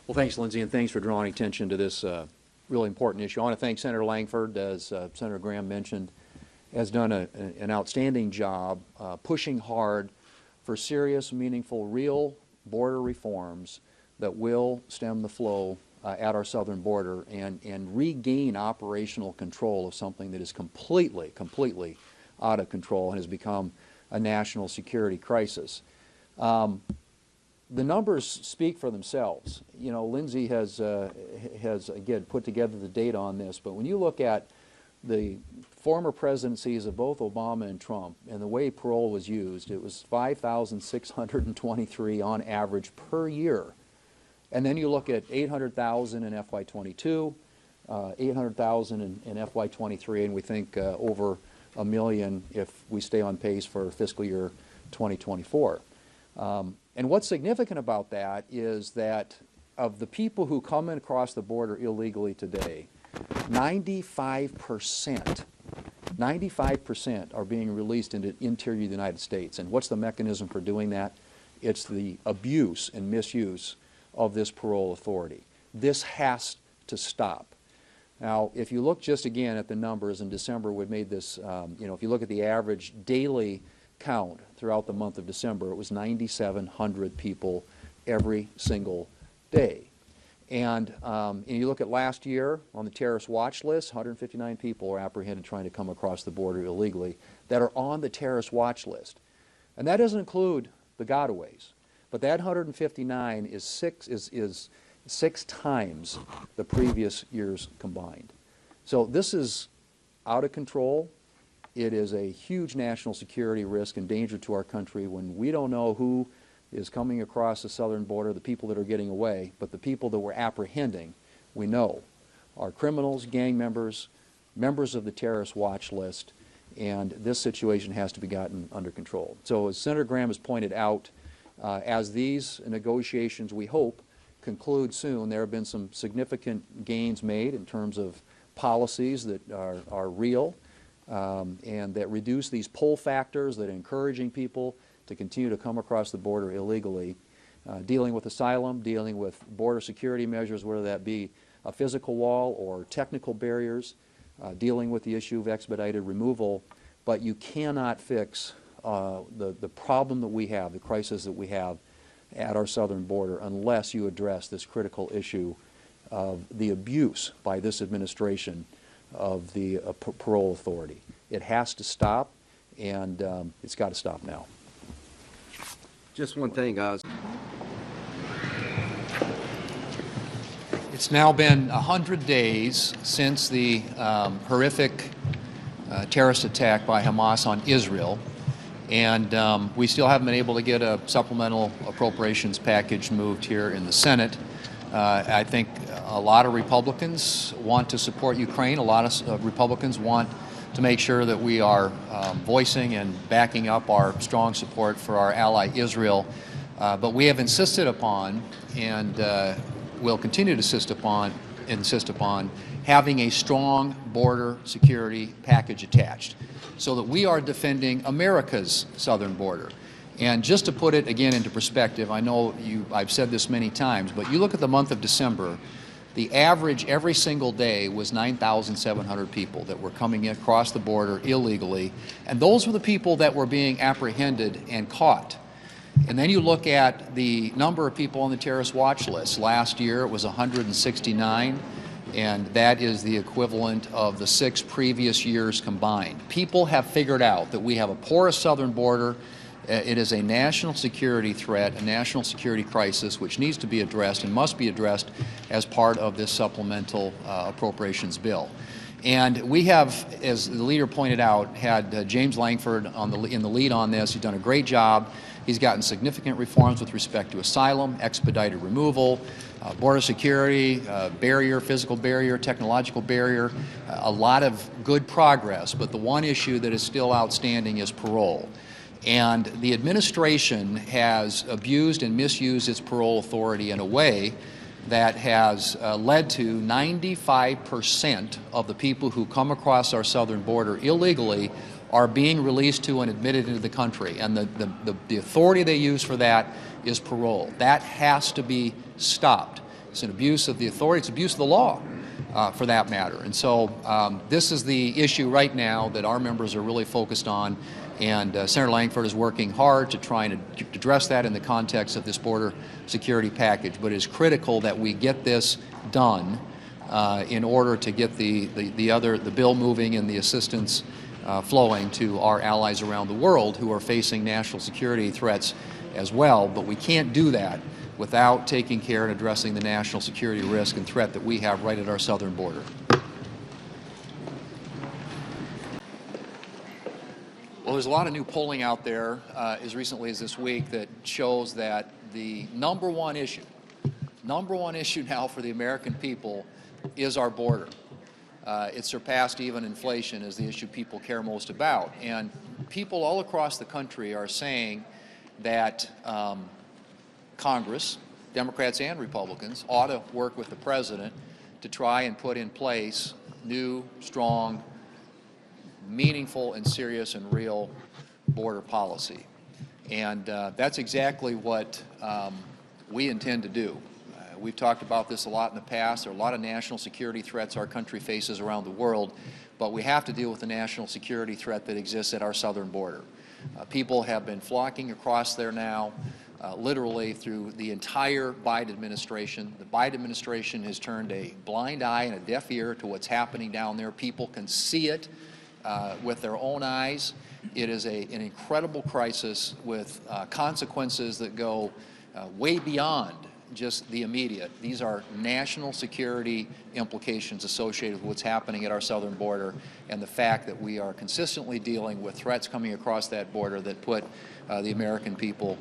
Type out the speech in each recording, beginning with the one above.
Well, thanks, Lindsey, and thanks for drawing attention to this really important issue. I want to thank Senator Langford, as Senator Graham mentioned, has done an outstanding job pushing hard for serious, meaningful, real border reforms that will stem the flow at our southern border and regain operational control of something that is completely out of control and has become a national security crisis. The numbers speak for themselves. You know, Lindsey has again put together the data on this, but when you look at the former presidencies of both Obama and Trump and the way parole was used, it was 5,623 on average per year. And then you look at 800,000 in FY22, 800,000 in FY23, and we think over 1 million if we stay on pace for fiscal year 2024. And what's significant about that is that of the people who come in across the border illegally today, 95% are being released into the interior of the United States. And what's the mechanism for doing that? It's the abuse and misuse of this parole authority. This has to stop. Now, if you look just again at the numbers, in December we made this, you know, if you look at the average daily count throughout the month of December, it was 9,700 people every single day. And you look at last year on the terrorist watch list, 159 people were apprehended trying to come across the border illegally that are on the terrorist watch list. And that doesn't include the gotaways. But that 159 is six times the previous years combined. So this is out of control. It is a huge national security risk and danger to our country when we don't know who is coming across the southern border, the people that are getting away, but the people that we're apprehending, we know, are criminals, gang members, members of the terrorist watch list, and this situation has to be gotten under control. So as Senator Graham has pointed out, as these negotiations, we hope, conclude soon, there have been some significant gains made in terms of policies that are real and that reduce these pull factors that are encouraging people to continue to come across the border illegally, dealing with asylum, dealing with border security measures, whether that be a physical wall or technical barriers, dealing with the issue of expedited removal. But you cannot fix the problem that we have, the crisis that we have at our southern border, unless you address this critical issue of the abuse by this administration of the parole authority. It has to stop, and it's got to stop now. Just one thing, guys. It's now been 100 days since the horrific terrorist attack by Hamas on Israel, and we still haven't been able to get a supplemental appropriations package moved here in the Senate. I think a lot of Republicans want to support Ukraine. A lot of Republicans want to make sure that we are voicing and backing up our strong support for our ally Israel. But we have insisted upon, and will continue to insist upon having a strong border security package attached so that we are defending America's southern border. And just to put it again into perspective, I know I've said this many times, but you look at the month of December, the average every single day was 9,700 people that were coming across the border illegally, and those were the people that were being apprehended and caught. And then you look at the number of people on the terrorist watch list. Last year it was 169, and that is the equivalent of the 6 previous years combined. People have figured out that we have a porous southern border. It is a national security threat, a national security crisis, which needs to be addressed and must be addressed as part of this supplemental appropriations bill. And we have, as the leader pointed out, had James Langford in the lead on this. He's done a great job. He's gotten significant reforms with respect to asylum, expedited removal, border security, physical barrier, technological barrier, a lot of good progress. But the one issue that is still outstanding is parole. And the administration has abused and misused its parole authority in a way that has led to 95% of the people who come across our southern border illegally are being released to and admitted into the country. And the authority they use for that is parole. That has to be stopped. It's an abuse of the authority. It's abuse of the law, for that matter. And so this is the issue right now that our members are really focused on, and Senator Langford is working hard to try and address that in the context of this border security package. But it is critical that we get this done in order to get the bill moving and the assistance flowing to our allies around the world who are facing national security threats as well. But we can't do that without taking care and addressing the national security risk and threat that we have right at our southern border. Well, there's a lot of new polling out there as recently as this week that shows that the number one issue now for the American people is our border. It surpassed even inflation as the issue people care most about. And people all across the country are saying that Congress, Democrats and Republicans, ought to work with the President to try and put in place new, strong, meaningful and serious and real border policy. And that's exactly what we intend to do. We've talked about this a lot in the past. There are a lot of national security threats our country faces around the world, but we have to deal with the national security threat that exists at our southern border. People have been flocking across there now, literally through the entire Biden administration. The Biden administration has turned a blind eye and a deaf ear to what's happening down there. People can see it with their own eyes. It is an incredible crisis with consequences that go way beyond just the immediate. These are national security implications associated with what's happening at our southern border and the fact that we are consistently dealing with threats coming across that border that put the American people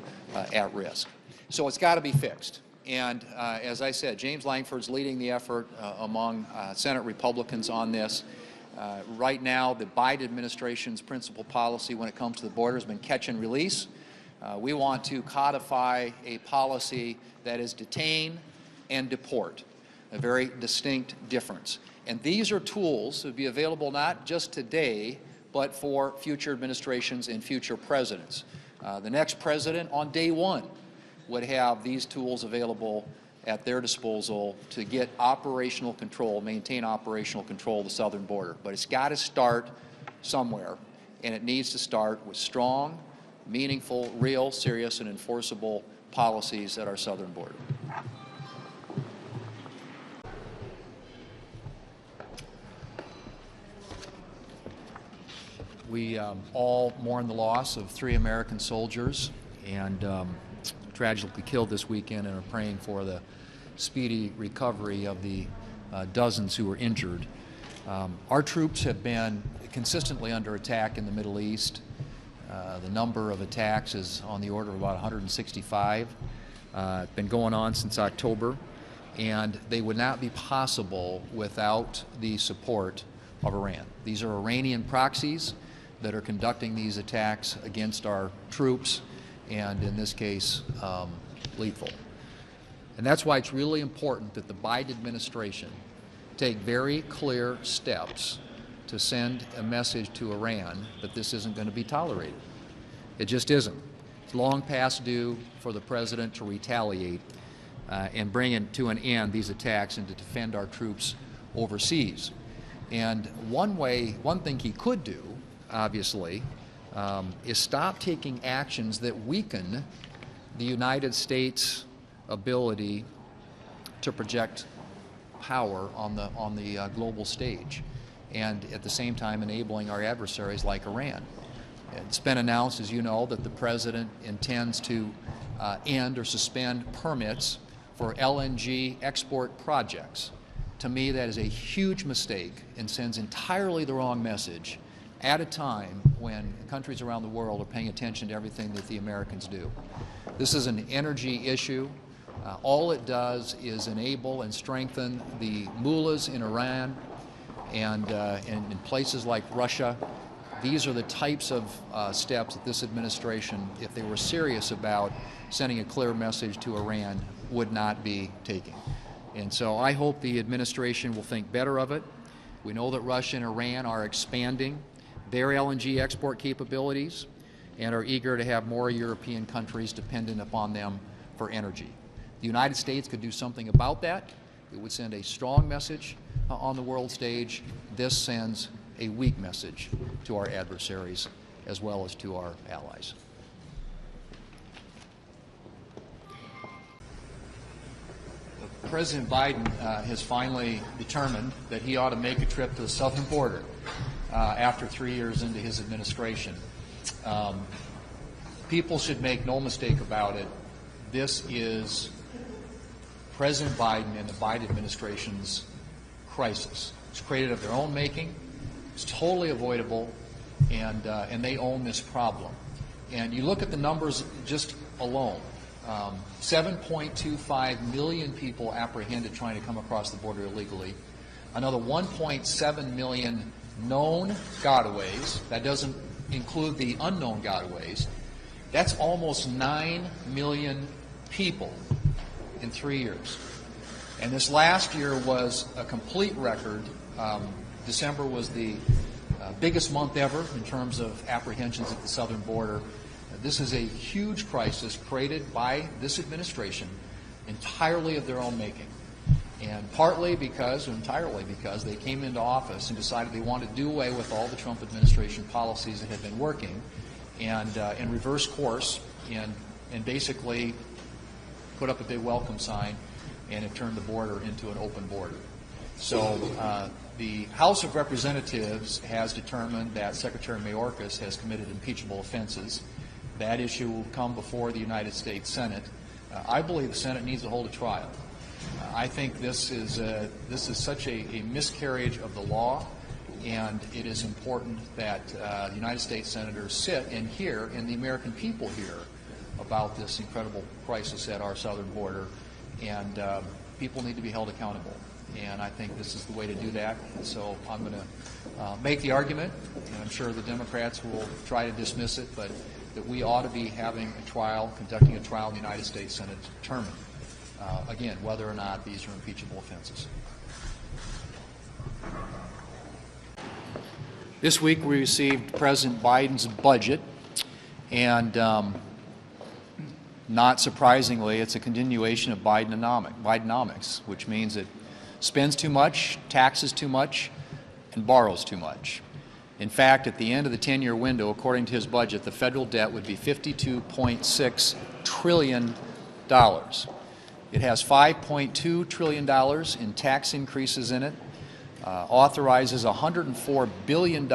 at risk. So it's got to be fixed. And as I said, James Lankford's leading the effort among Senate Republicans on this. Right now, the Biden administration's principal policy when it comes to the border has been catch and release. We want to codify a policy that is detain and deport, a very distinct difference. And these are tools that would be available not just today, but for future administrations and future presidents. The next president on day one would have these tools available at their disposal to get operational control, maintain operational control of the southern border. But it's got to start somewhere, and it needs to start with strong, meaningful, real, serious, and enforceable policies at our southern border. We all mourn the loss of 3 American soldiers and tragically killed this weekend, and are praying for the speedy recovery of the dozens who were injured. Our troops have been consistently under attack in the Middle East. The number of attacks is on the order of about 165. It's been going on since October, and they would not be possible without the support of Iran. These are Iranian proxies that are conducting these attacks against our troops, and in this case, lethal. And that's why it's really important that the Biden administration take very clear steps to send a message to Iran that this isn't going to be tolerated. It just isn't. It's long past due for the president to retaliate and bring to an end these attacks and to defend our troops overseas. And one thing he could do, obviously, is stop taking actions that weaken the United States' ability to project power on the global stage, and at the same time enabling our adversaries like Iran. It's been announced, as you know, that the president intends to end or suspend permits for LNG export projects. To me, that is a huge mistake and sends entirely the wrong message at a time when countries around the world are paying attention to everything that the Americans do. This is an energy issue. All it does is enable and strengthen the mullahs in Iran and in places like Russia. These are the types of steps that this administration, if they were serious about sending a clear message to Iran, would not be taking. And so I hope the administration will think better of it. We know that Russia and Iran are expanding their LNG export capabilities and are eager to have more European countries dependent upon them for energy. The United States could do something about that. It would send a strong message on the world stage. This sends a weak message to our adversaries as well as to our allies. President Biden has finally determined that he ought to make a trip to the southern border after 3 years into his administration. People should make no mistake about it. This is President Biden and the Biden administration's crisis. It's created of their own making. It's totally avoidable, and they own this problem. And you look at the numbers just alone. 7.25 million people apprehended trying to come across the border illegally. Another 1.7 million known gotaways. That doesn't include the unknown gotaways. That's almost 9 million people in 3 years. And this last year was a complete record. December was the biggest month ever in terms of apprehensions at the southern border. This is a huge crisis created by this administration, entirely of their own making. And partly because, or entirely because, they came into office and decided they wanted to do away with all the Trump administration policies that had been working and reverse course and basically put up a big welcome sign and have turned the border into an open border. So the House of Representatives has determined that Secretary Mayorkas has committed impeachable offenses. That issue will come before the United States Senate. I believe the Senate needs to hold a trial. I think this is such a miscarriage of the law, and it is important that the United States senators sit and hear, and the American people hear, about this incredible crisis at our southern border, and people need to be held accountable. And I think this is the way to do that. And so I'm going to make the argument, and I'm sure the Democrats will try to dismiss it, but that we ought to be having a trial, conducting a trial in the United States Senate to determine, again, whether or not these are impeachable offenses. This week we received President Biden's budget, and not surprisingly, it's a continuation of Bidenomics, which means it spends too much, taxes too much, and borrows too much. In fact, at the end of the 10-year window, according to his budget, the federal debt would be $52.6 trillion. It has $5.2 trillion in tax increases in it, authorizes $104 billion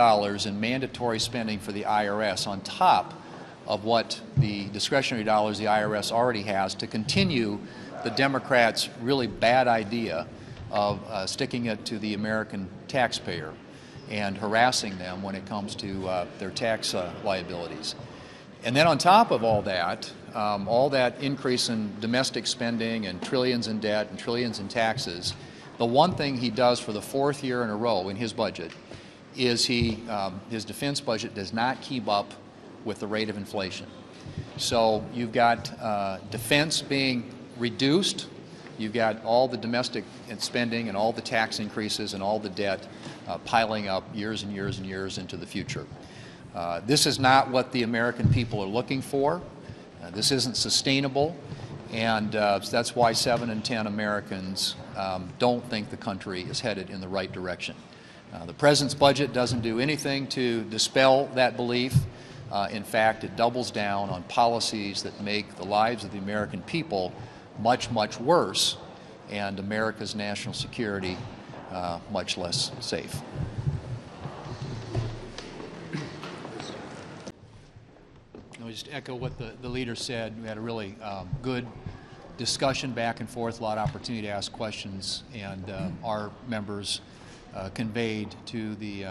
in mandatory spending for the IRS on top of what the discretionary dollars the IRS already has to continue the Democrats' really bad idea of sticking it to the American taxpayer and harassing them when it comes to their tax liabilities. And then on top of all that increase in domestic spending and trillions in debt and trillions in taxes, the one thing he does for the fourth year in a row in his budget is his defense budget does not keep up with the rate of inflation. So you've got defense being reduced, you've got all the domestic spending and all the tax increases and all the debt piling up years and years and years into the future. This is not what the American people are looking for. This isn't sustainable, and that's why 7 in 10 Americans don't think the country is headed in the right direction. The President's budget doesn't do anything to dispel that belief. In fact, it doubles down on policies that make the lives of the American people much, much worse, and America's national security much less safe. I'll just echo what the leader said. We had a really good discussion back and forth, a lot of opportunity to ask questions, and our members conveyed to the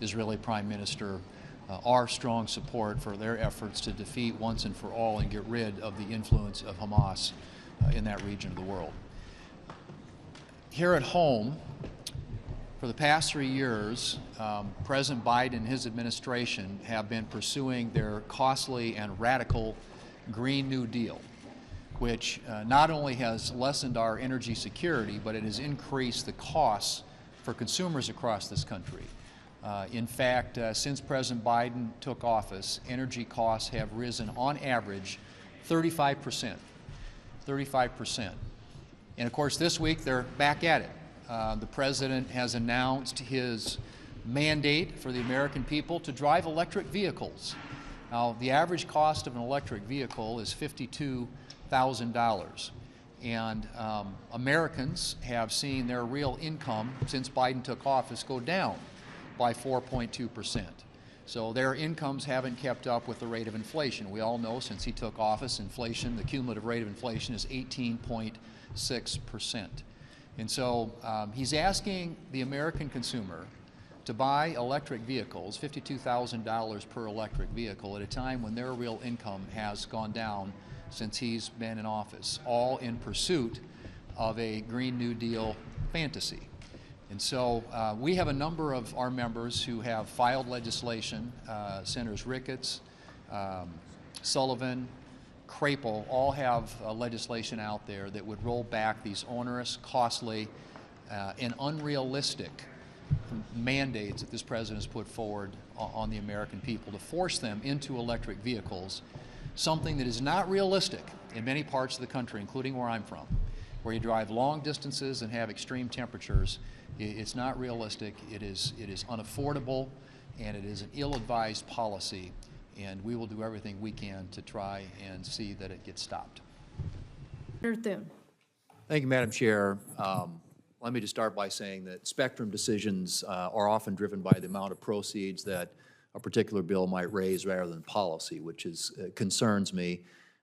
Israeli Prime Minister our strong support for their efforts to defeat once and for all and get rid of the influence of Hamas in that region of the world. Here at home, for the past 3 years, President Biden and his administration have been pursuing their costly and radical Green New Deal, which not only has lessened our energy security, but it has increased the costs for consumers across this country. In fact, since President Biden took office, energy costs have risen on average 35%. 35%. And of course, this week they're back at it. The president has announced his mandate for the American people to drive electric vehicles. Now, the average cost of an electric vehicle is $52,000. And Americans have seen their real income since Biden took office go down by 4.2%. So their incomes haven't kept up with the rate of inflation. We all know since he took office, inflation, the cumulative rate of inflation is 18.6%. And so he's asking the American consumer to buy electric vehicles, $52,000 per electric vehicle, at a time when their real income has gone down since he's been in office, all in pursuit of a Green New Deal fantasy. And so we have a number of our members who have filed legislation. Senators Ricketts, Sullivan, Crapel all have legislation out there that would roll back these onerous, costly, and unrealistic mandates that this president has put forward on the American people to force them into electric vehicles, something that is not realistic in many parts of the country, including where I'm from, where you drive long distances and have extreme temperatures. It's not realistic, it is unaffordable, and it is an ill-advised policy, and we will do everything we can to try and see that it gets stopped. Senator Thune. Thank you, Madam Chair. Let me just start by saying that spectrum decisions are often driven by the amount of proceeds that a particular bill might raise rather than policy, which concerns me.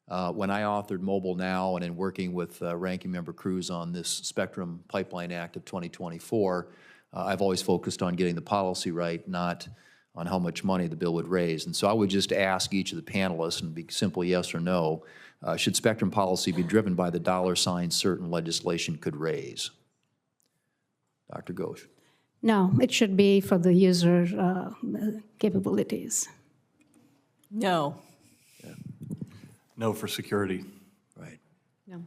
When I authored Mobile Now and in working with Ranking Member Cruz on this Spectrum Pipeline Act of 2024, I've always focused on getting the policy right, not on how much money the bill would raise. And so I would just ask each of the panelists, and be simple yes or no, should spectrum policy be driven by the dollar sign certain legislation could raise? Dr. Ghosh. No, it should be for the user capabilities. No. Yeah. No for security. Right. No.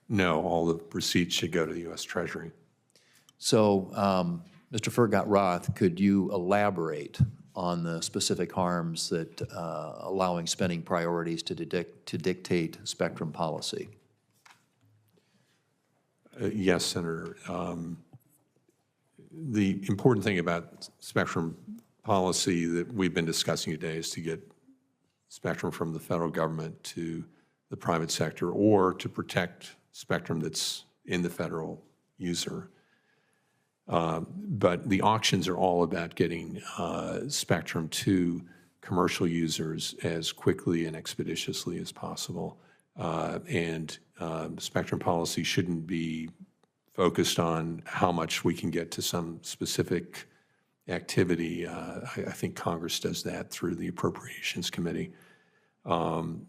No, all the receipts should go to the U.S. Treasury. So, Mr. Fergat-Roth, could you elaborate on the specific harms that allowing spending priorities to dictate spectrum policy? Yes, Senator. The important thing about spectrum policy that we've been discussing today is to get spectrum from the federal government to the private sector, or to protect spectrum that's in the federal user. But the auctions are all about getting spectrum to commercial users as quickly and expeditiously as possible. Spectrum policy shouldn't be focused on how much we can get to some specific activity. I think Congress does that through the Appropriations Committee, that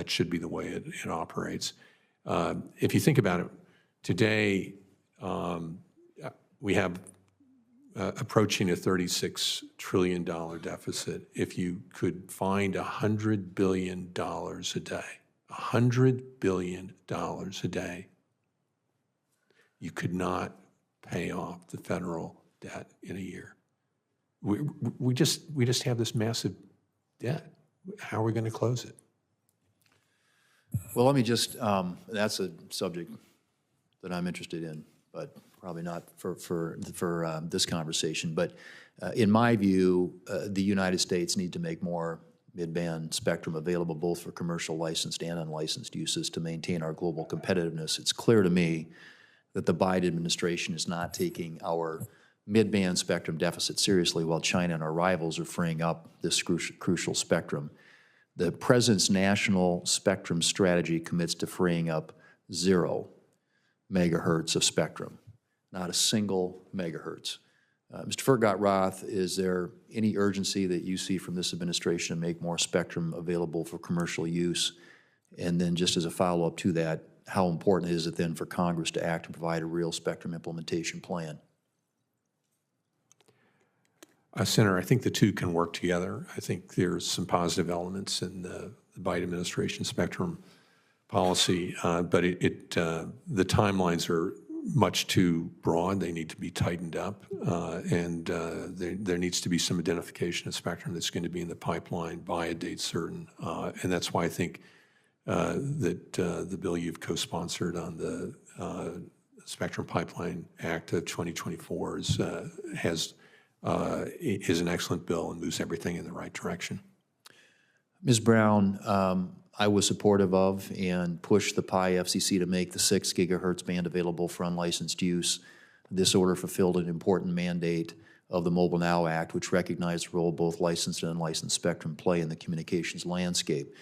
should be the way it operates. If you think about it, today we have approaching a $36 trillion deficit. If you could find $100 billion a day, $100 billion a day, you could not pay off the federal debt in a year. We just have this massive debt. How are we going to close it? Well, let me just, that's a subject that I'm interested in, but probably not for this conversation. But in my view, the United States need to make more mid-band spectrum available both for commercial licensed and unlicensed uses to maintain our global competitiveness. It's clear to me that the Biden administration is not taking our mid-band spectrum deficit seriously, while China and our rivals are freeing up this crucial spectrum. The President's national spectrum strategy commits to freeing up 0 megahertz of spectrum, not a single megahertz. Mr. Fergat-Roth, is there any urgency that you see from this administration to make more spectrum available for commercial use? And then just as a follow-up to that, how important is it then for Congress to act and provide a real spectrum implementation plan? Senator, I think the two can work together. I think there's some positive elements in the Biden administration spectrum policy, but the timelines are much too broad. They need to be tightened up, and there needs to be some identification of spectrum that's going to be in the pipeline by a date certain. And that's why I think that the bill you've co-sponsored on the Spectrum Pipeline Act of 2024 is an excellent bill and moves everything in the right direction. Ms. Brown, I was supportive of and pushed the PI FCC to make the 6 gigahertz band available for unlicensed use. This order fulfilled an important mandate of the Mobile Now Act, which recognized the role both licensed and unlicensed spectrum play in the communications landscape.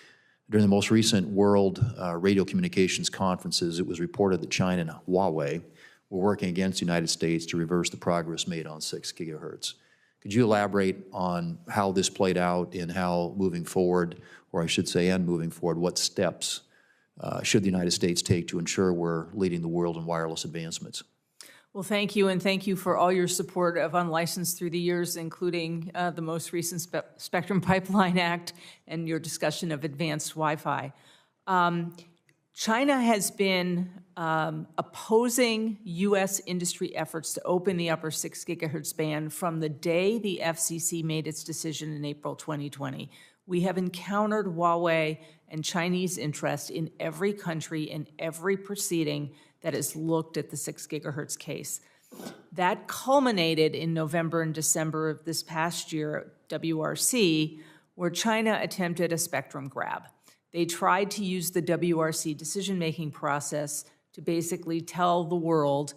During the most recent World Radio Communications Conferences, it was reported that China and Huawei were working against the United States to reverse the progress made on 6 gigahertz. Could you elaborate on how this played out and how moving forward, or I should say, and moving forward, what steps should the United States take to ensure we're leading the world in wireless advancements? Well, thank you, and thank you for all your support of unlicensed through the years, including the most recent Spectrum Pipeline Act and your discussion of advanced Wi-Fi. China has been opposing U.S. industry efforts to open the upper 6 gigahertz band from the day the FCC made its decision in April 2020. We have encountered Huawei and Chinese interest in every country, in every proceeding that has looked at the 6 gigahertz case. That culminated in November and December of this past year, WRC, where China attempted a spectrum grab. They tried to use the WRC decision-making process to basically tell the world,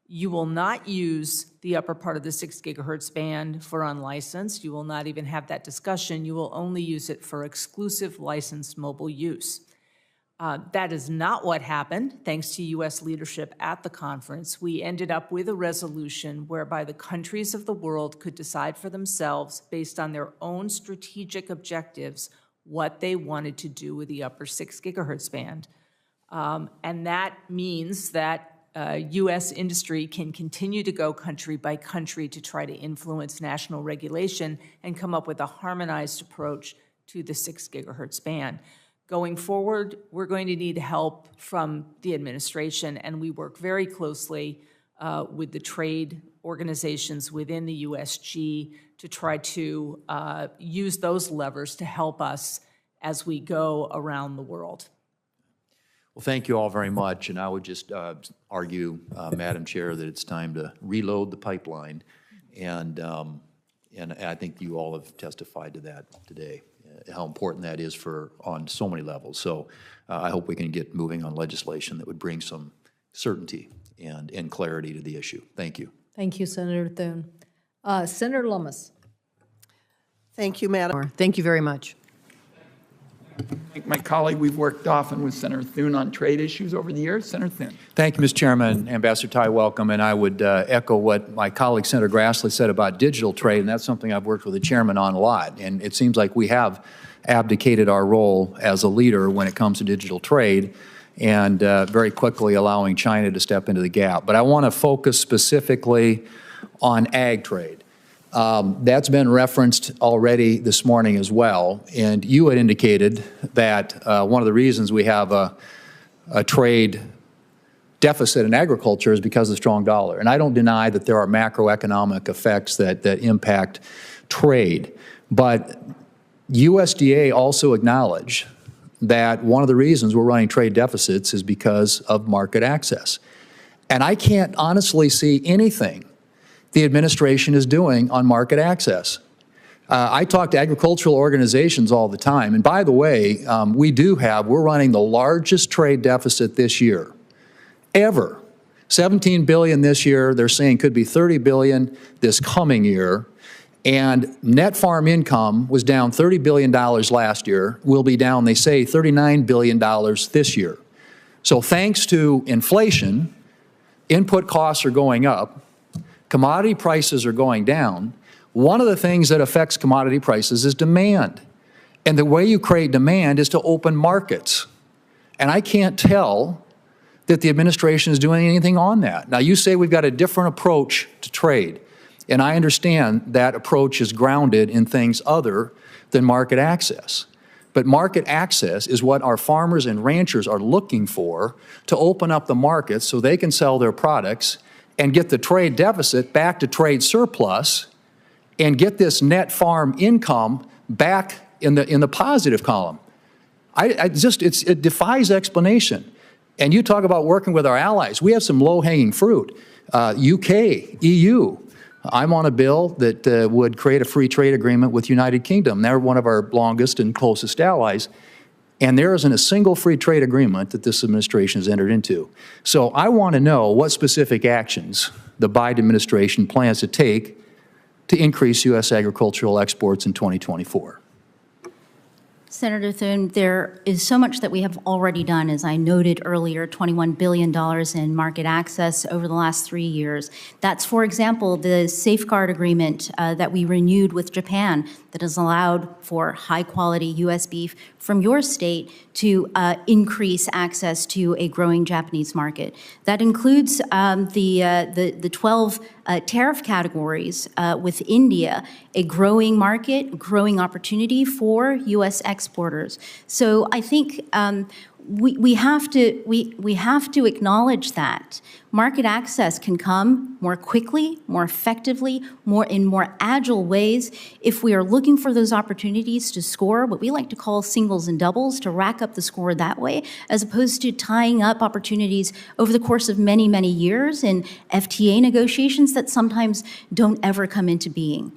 you will not use the upper part of the 6 gigahertz band for unlicensed. You will not even have that discussion. You will only use it for exclusive licensed mobile use. That is not what happened, thanks to U.S. leadership at the conference. We ended up with a resolution whereby the countries of the world could decide for themselves, based on their own strategic objectives, what they wanted to do with the upper 6 gigahertz band. And that means that U.S. industry can continue to go country by country to try to influence national regulation and come up with a harmonized approach to the 6 gigahertz band. Going forward, we're going to need help from the administration, and we work very closely with the trade organizations within the USG to try to use those levers to help us as we go around the world. Well, thank you all very much, and I would just argue, Madam Chair, that it's time to reload the pipeline, and I think you all have testified to that today, how important that is on so many levels. So I hope we can get moving on legislation that would bring some certainty and clarity to the issue. Thank you. Thank you, Senator Thune. Senator Lummis. Thank you, Madam. Thank you very much. Like my colleague, we've worked often with Senator Thune on trade issues over the years. Senator Thune. Thank you, Mr. Chairman. Ambassador Tai, welcome. And I would echo what my colleague, Senator Grassley, said about digital trade, and that's something I've worked with the chairman on a lot. And it seems like we have abdicated our role as a leader when it comes to digital trade and very quickly allowing China to step into the gap. But I want to focus specifically on ag trade. That's been referenced already this morning as well, and you had indicated that one of the reasons we have a trade deficit in agriculture is because of the strong dollar. And I don't deny that there are macroeconomic effects that impact trade, but USDA also acknowledged that one of the reasons we're running trade deficits is because of market access. And I can't honestly see anything the administration is doing on market access. I talk to agricultural organizations all the time, and by the way, we're running the largest trade deficit this year, ever. $17 billion this year, they're saying could be $30 billion this coming year, and net farm income was down $30 billion last year, will be down, they say, $39 billion this year. So thanks to inflation, input costs are going up, commodity prices are going down. One of the things that affects commodity prices is demand. And the way you create demand is to open markets. And I can't tell that the administration is doing anything on that. Now, you say we've got a different approach to trade. And I understand that approach is grounded in things other than market access. But market access is what our farmers and ranchers are looking for to open up the markets so they can sell their products and get the trade deficit back to trade surplus and get this net farm income back in the positive column. It defies explanation. And you talk about working with our allies. We have some low-hanging fruit. UK, EU. I'm on a bill that would create a free trade agreement with United Kingdom. They're one of our longest and closest allies. And there isn't a single free trade agreement that this administration has entered into. So I want to know what specific actions the Biden administration plans to take to increase U.S. agricultural exports in 2024. Senator Thune, there is so much that we have already done. As I noted earlier, $21 billion in market access over the last 3 years. That's, for example, the safeguard agreement that we renewed with Japan that has allowed for high-quality U.S. beef from your state to increase access to a growing Japanese market. That includes the 12 tariff categories with India, a growing market, growing opportunity for U.S. exporters. So I think we have to acknowledge that market access can come more quickly, more effectively, in more agile ways if we are looking for those opportunities to score what we like to call singles and doubles, to rack up the score that way, as opposed to tying up opportunities over the course of many, many years in FTA negotiations that sometimes don't ever come into being.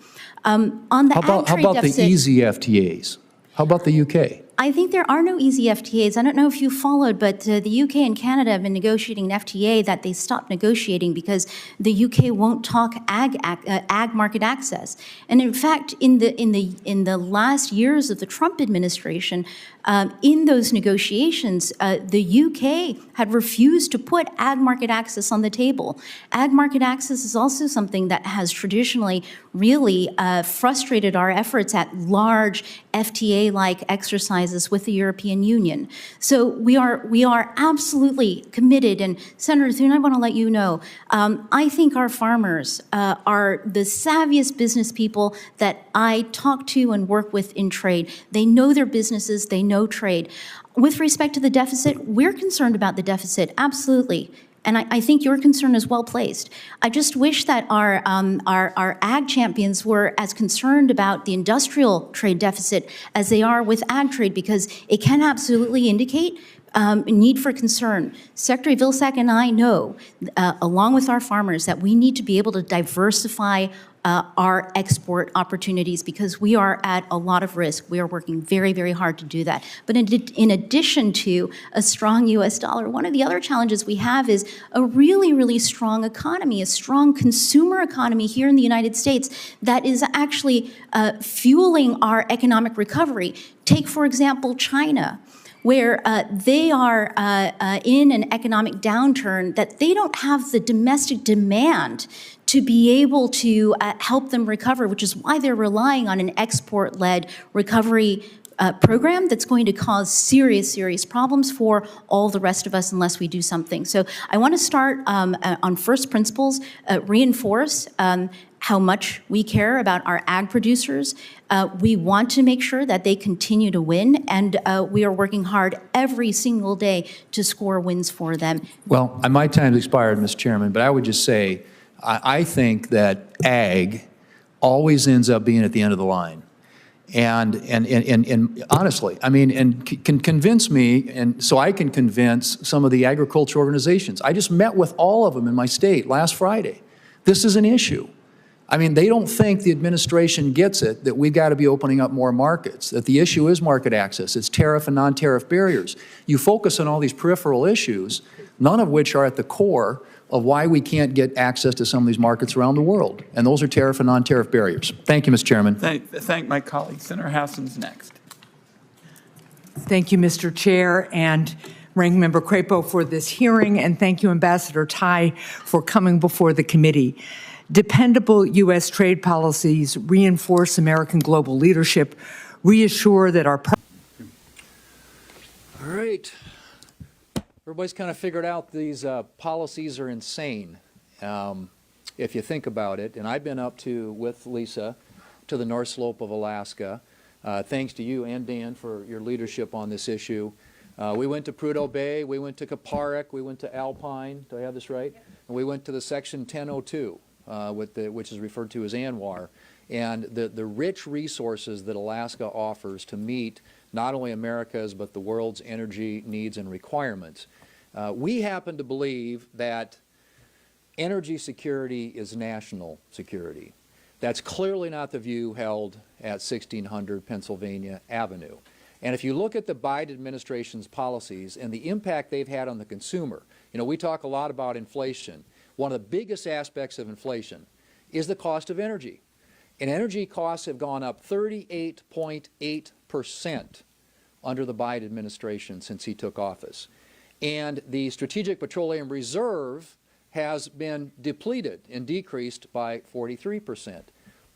On the How about the easy FTAs? How about the UK? I think there are no easy FTAs. I don't know if you followed, but the UK and Canada have been negotiating an FTA that they stopped negotiating because the UK won't talk ag market access. And in fact, in the last years of the Trump administration, in those negotiations, the UK had refused to put ag market access on the table. Ag market access is also something that has traditionally really frustrated our efforts at large FTA-like exercises with the European Union. So we are absolutely committed. And Senator Thune, I want to let you know, I think our farmers are the savviest business people that I talk to and work with in trade. They know their businesses, they know trade. With respect to the deficit, we're concerned about the deficit, absolutely. And I think your concern is well placed. I just wish that our ag champions were as concerned about the industrial trade deficit as they are with ag trade, because it can absolutely indicate need for concern. Secretary Vilsack and I know, along with our farmers, that we need to be able to diversify our export opportunities because we are at a lot of risk. We are working very, very hard to do that. But in addition to a strong U.S. dollar, one of the other challenges we have is a really, really strong economy, a strong consumer economy here in the United States that is actually fueling our economic recovery. Take, for example, China, where they are in an economic downturn that they don't have the domestic demand to be able to help them recover, which is why they're relying on an export-led recovery program that's going to cause serious, serious problems for all the rest of us unless we do something. So I want to start on first principles, reinforce how much we care about our ag producers. We want to make sure that they continue to win, and we are working hard every single day to score wins for them. Well, my time's expired, Mr. Chairman, but I would just say I think that ag always ends up being at the end of the line. And honestly, I mean, and can convince me, and so I can convince some of the agriculture organizations. I just met with all of them in my state last Friday. This is an issue. I mean, they don't think the administration gets it, that we've got to be opening up more markets, that the issue is market access, it's tariff and non-tariff barriers. You focus on all these peripheral issues, none of which are at the core of why we can't get access to some of these markets around the world. And those are tariff and non-tariff barriers. Thank you, Mr. Chairman. Thank my colleague. Senator Hassan's next. Thank you, Mr. Chair, and Ranking Member Crapo for this hearing, and thank you, Ambassador Tai, for coming before the committee. Dependable U.S. trade policies reinforce American global leadership, reassure that our... All right. Everybody's kind of figured out these policies are insane, if you think about it. And I've been up with Lisa, to the North Slope of Alaska, thanks to you and Dan for your leadership on this issue. We went to Prudhoe Bay, we went to Caparek, we went to Alpine, do I have this right? And we went to the Section 1002, which is referred to as ANWR, and the rich resources that Alaska offers to meet not only America's but the world's energy needs and requirements. We happen to believe that energy security is national security. That's clearly not the view held at 1600 Pennsylvania Avenue. And if you look at the Biden administration's policies and the impact they've had on the consumer, you know, we talk a lot about inflation. One of the biggest aspects of inflation is the cost of energy. And energy costs have gone up 38.8% under the Biden administration since he took office. And the Strategic Petroleum Reserve has been depleted and decreased by 43%.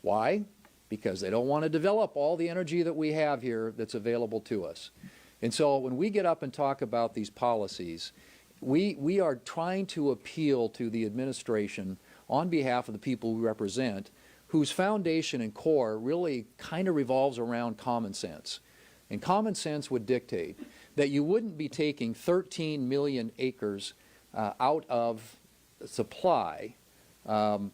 Why? Because they don't want to develop all the energy that we have here that's available to us. And so when we get up and talk about these policies, we are trying to appeal to the administration on behalf of the people we represent, whose foundation and core really kind of revolves around common sense. And common sense would dictate that you wouldn't be taking 13 million acres out of supply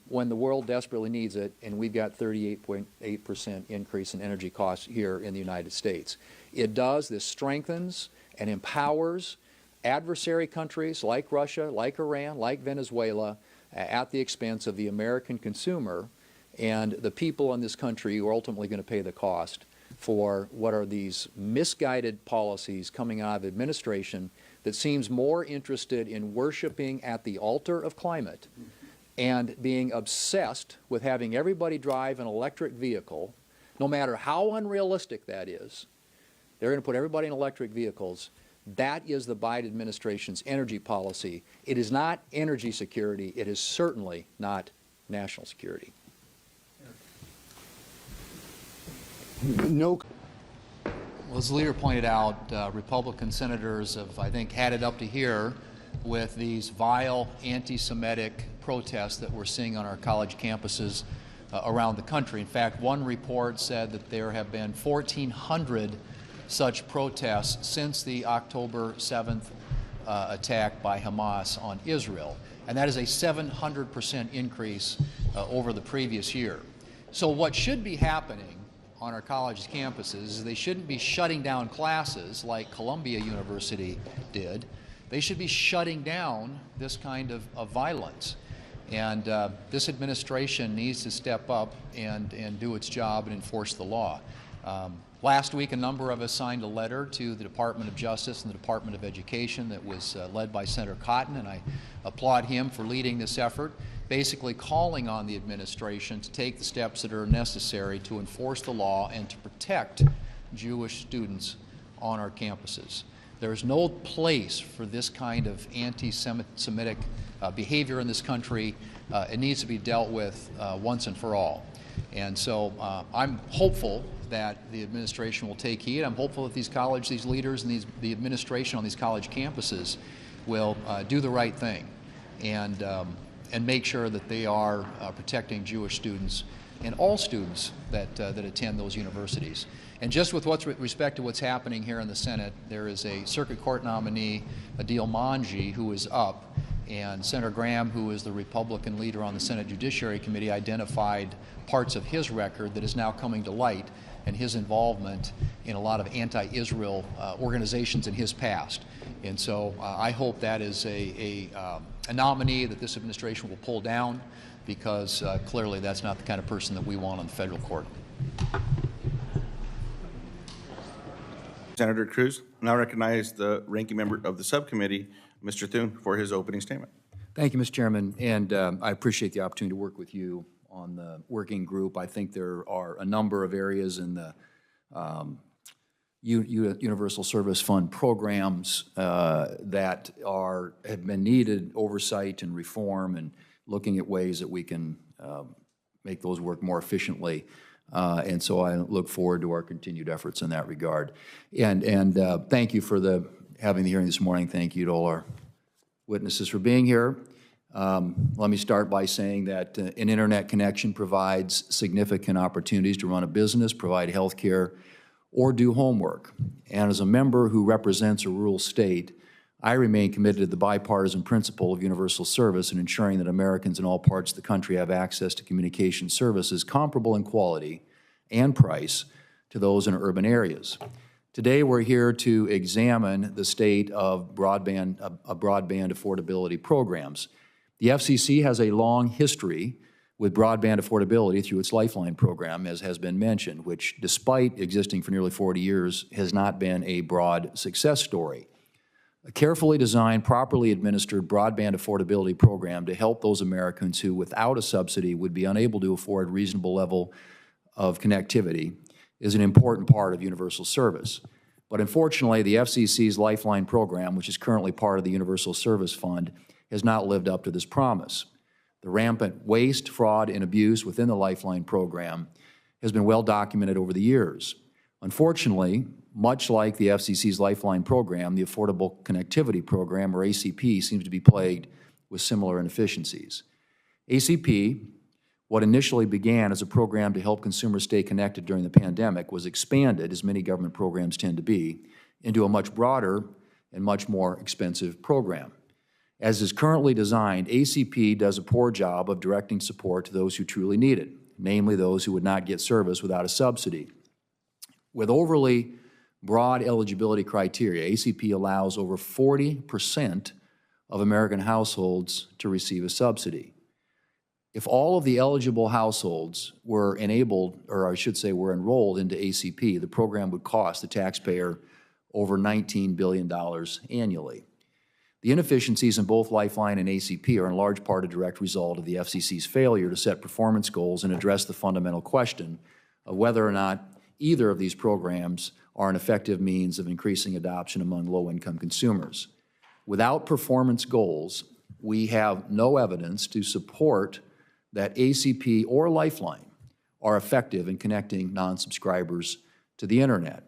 when the world desperately needs it, and we've got 38.8% increase in energy costs here in the United States. This strengthens and empowers adversary countries like Russia, like Iran, like Venezuela, at the expense of the American consumer and the people in this country who are ultimately going to pay the cost for what are these misguided policies coming out of administration that seems more interested in worshiping at the altar of climate and being obsessed with having everybody drive an electric vehicle, no matter how unrealistic that is. They're going to put everybody in electric vehicles. That is the Biden administration's energy policy. It is not energy security. It is certainly not national security. No. Well, as the leader pointed out, Republican senators have, I think, had it up to here with these vile anti-Semitic protests that we're seeing on our college campuses around the country. In fact, one report said that there have been 1,400 such protests since the October 7th attack by Hamas on Israel. And that is a 700% increase over the previous year. So what should be happening on our college campuses is they shouldn't be shutting down classes like Columbia University did. They should be shutting down this kind of violence. And this administration needs to step up and do its job and enforce the law. Last week, a number of us signed a letter to the Department of Justice and the Department of Education that was led by Senator Cotton, and I applaud him for leading this effort, basically calling on the administration to take the steps that are necessary to enforce the law and to protect Jewish students on our campuses. There is no place for this kind of anti-Semitic behavior in this country. It needs to be dealt with once and for all. And so I'm hopeful that the administration will take heed. I'm hopeful that these leaders and the administration on these college campuses will do the right thing and make sure that they are protecting Jewish students and all students that attend those universities. And just with respect to what's happening here in the Senate, there is a Circuit Court nominee, Adil Manji, who is up, and Senator Graham, who is the Republican leader on the Senate Judiciary Committee, identified parts of his record that is now coming to light and his involvement in a lot of anti-Israel organizations in his past. And so I hope that is a nominee that this administration will pull down, because clearly that's not the kind of person that we want on the federal court. Senator Cruz, now recognize the ranking member of the subcommittee, Mr. Thune, for his opening statement. Thank you, Mr. Chairman, and I appreciate the opportunity to work with you on the working group. I think there are a number of areas in the Universal Service Fund programs that have been needed oversight and reform, and looking at ways that we can make those work more efficiently. And so I look forward to our continued efforts in that regard. And thank you for having the hearing this morning. Thank you to all our witnesses for being here. Let me start by saying that an internet connection provides significant opportunities to run a business, provide health care, or do homework. And as a member who represents a rural state, I remain committed to the bipartisan principle of universal service and ensuring that Americans in all parts of the country have access to communication services comparable in quality and price to those in urban areas. Today, we're here to examine the state of broadband affordability programs. The FCC has a long history with broadband affordability through its Lifeline program, as has been mentioned, which, despite existing for nearly 40 years, has not been a broad success story. A carefully designed, properly administered broadband affordability program to help those Americans who, without a subsidy, would be unable to afford a reasonable level of connectivity is an important part of universal service. But unfortunately, the FCC's Lifeline program, which is currently part of the Universal Service Fund, has not lived up to this promise. The rampant waste, fraud, and abuse within the Lifeline program has been well documented over the years. Unfortunately, much like the FCC's Lifeline program, the Affordable Connectivity Program, or ACP, seems to be plagued with similar inefficiencies. ACP, what initially began as a program to help consumers stay connected during the pandemic, was expanded, as many government programs tend to be, into a much broader and much more expensive program. As is currently designed, ACP does a poor job of directing support to those who truly need it, namely those who would not get service without a subsidy. With overly broad eligibility criteria, ACP allows over 40% of American households to receive a subsidy. If all of the eligible households were enabled, or I should say were enrolled into ACP, the program would cost the taxpayer over $19 billion annually. The inefficiencies in both Lifeline and ACP are in large part a direct result of the FCC's failure to set performance goals and address the fundamental question of whether or not either of these programs are an effective means of increasing adoption among low-income consumers. Without performance goals, we have no evidence to support that ACP or Lifeline are effective in connecting non-subscribers to the internet.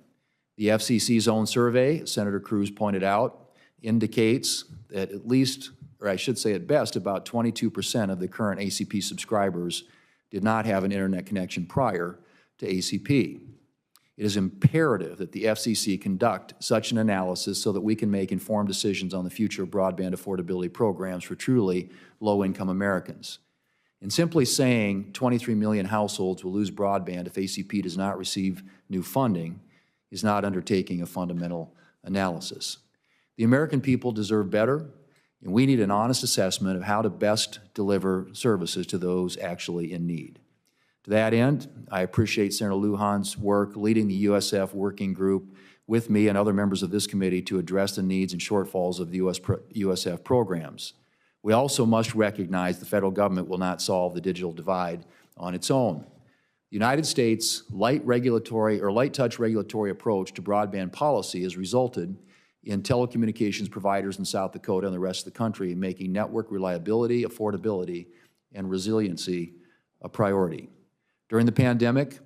The FCC's own survey, Senator Cruz pointed out, indicates that at least, or I should say at best, about 22% of the current ACP subscribers did not have an internet connection prior to ACP. It is imperative that the FCC conduct such an analysis so that we can make informed decisions on the future of broadband affordability programs for truly low-income Americans. And simply saying 23 million households will lose broadband if ACP does not receive new funding is not undertaking a fundamental analysis. The American people deserve better, and we need an honest assessment of how to best deliver services to those actually in need. To that end, I appreciate Senator Lujan's work leading the USF working group with me and other members of this committee to address the needs and shortfalls of the USF programs. We also must recognize the federal government will not solve the digital divide on its own. The United States' light touch regulatory approach to broadband policy has resulted in telecommunications providers in South Dakota and the rest of the country making network reliability, affordability, and resiliency a priority. During the pandemic,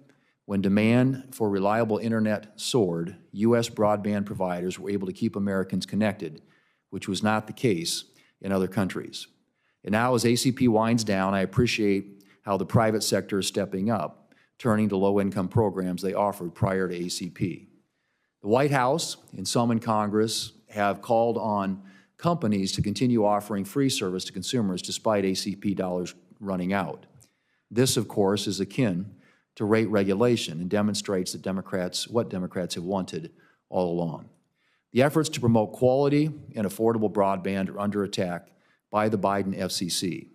when demand for reliable internet soared, U.S. broadband providers were able to keep Americans connected, which was not the case in other countries. And now as ACP winds down, I appreciate how the private sector is stepping up, turning to low-income programs they offered prior to ACP. The White House and some in Congress have called on companies to continue offering free service to consumers despite ACP dollars running out. This, of course, is akin to rate regulation and demonstrates that what Democrats have wanted all along. The efforts to promote quality and affordable broadband are under attack by the Biden FCC.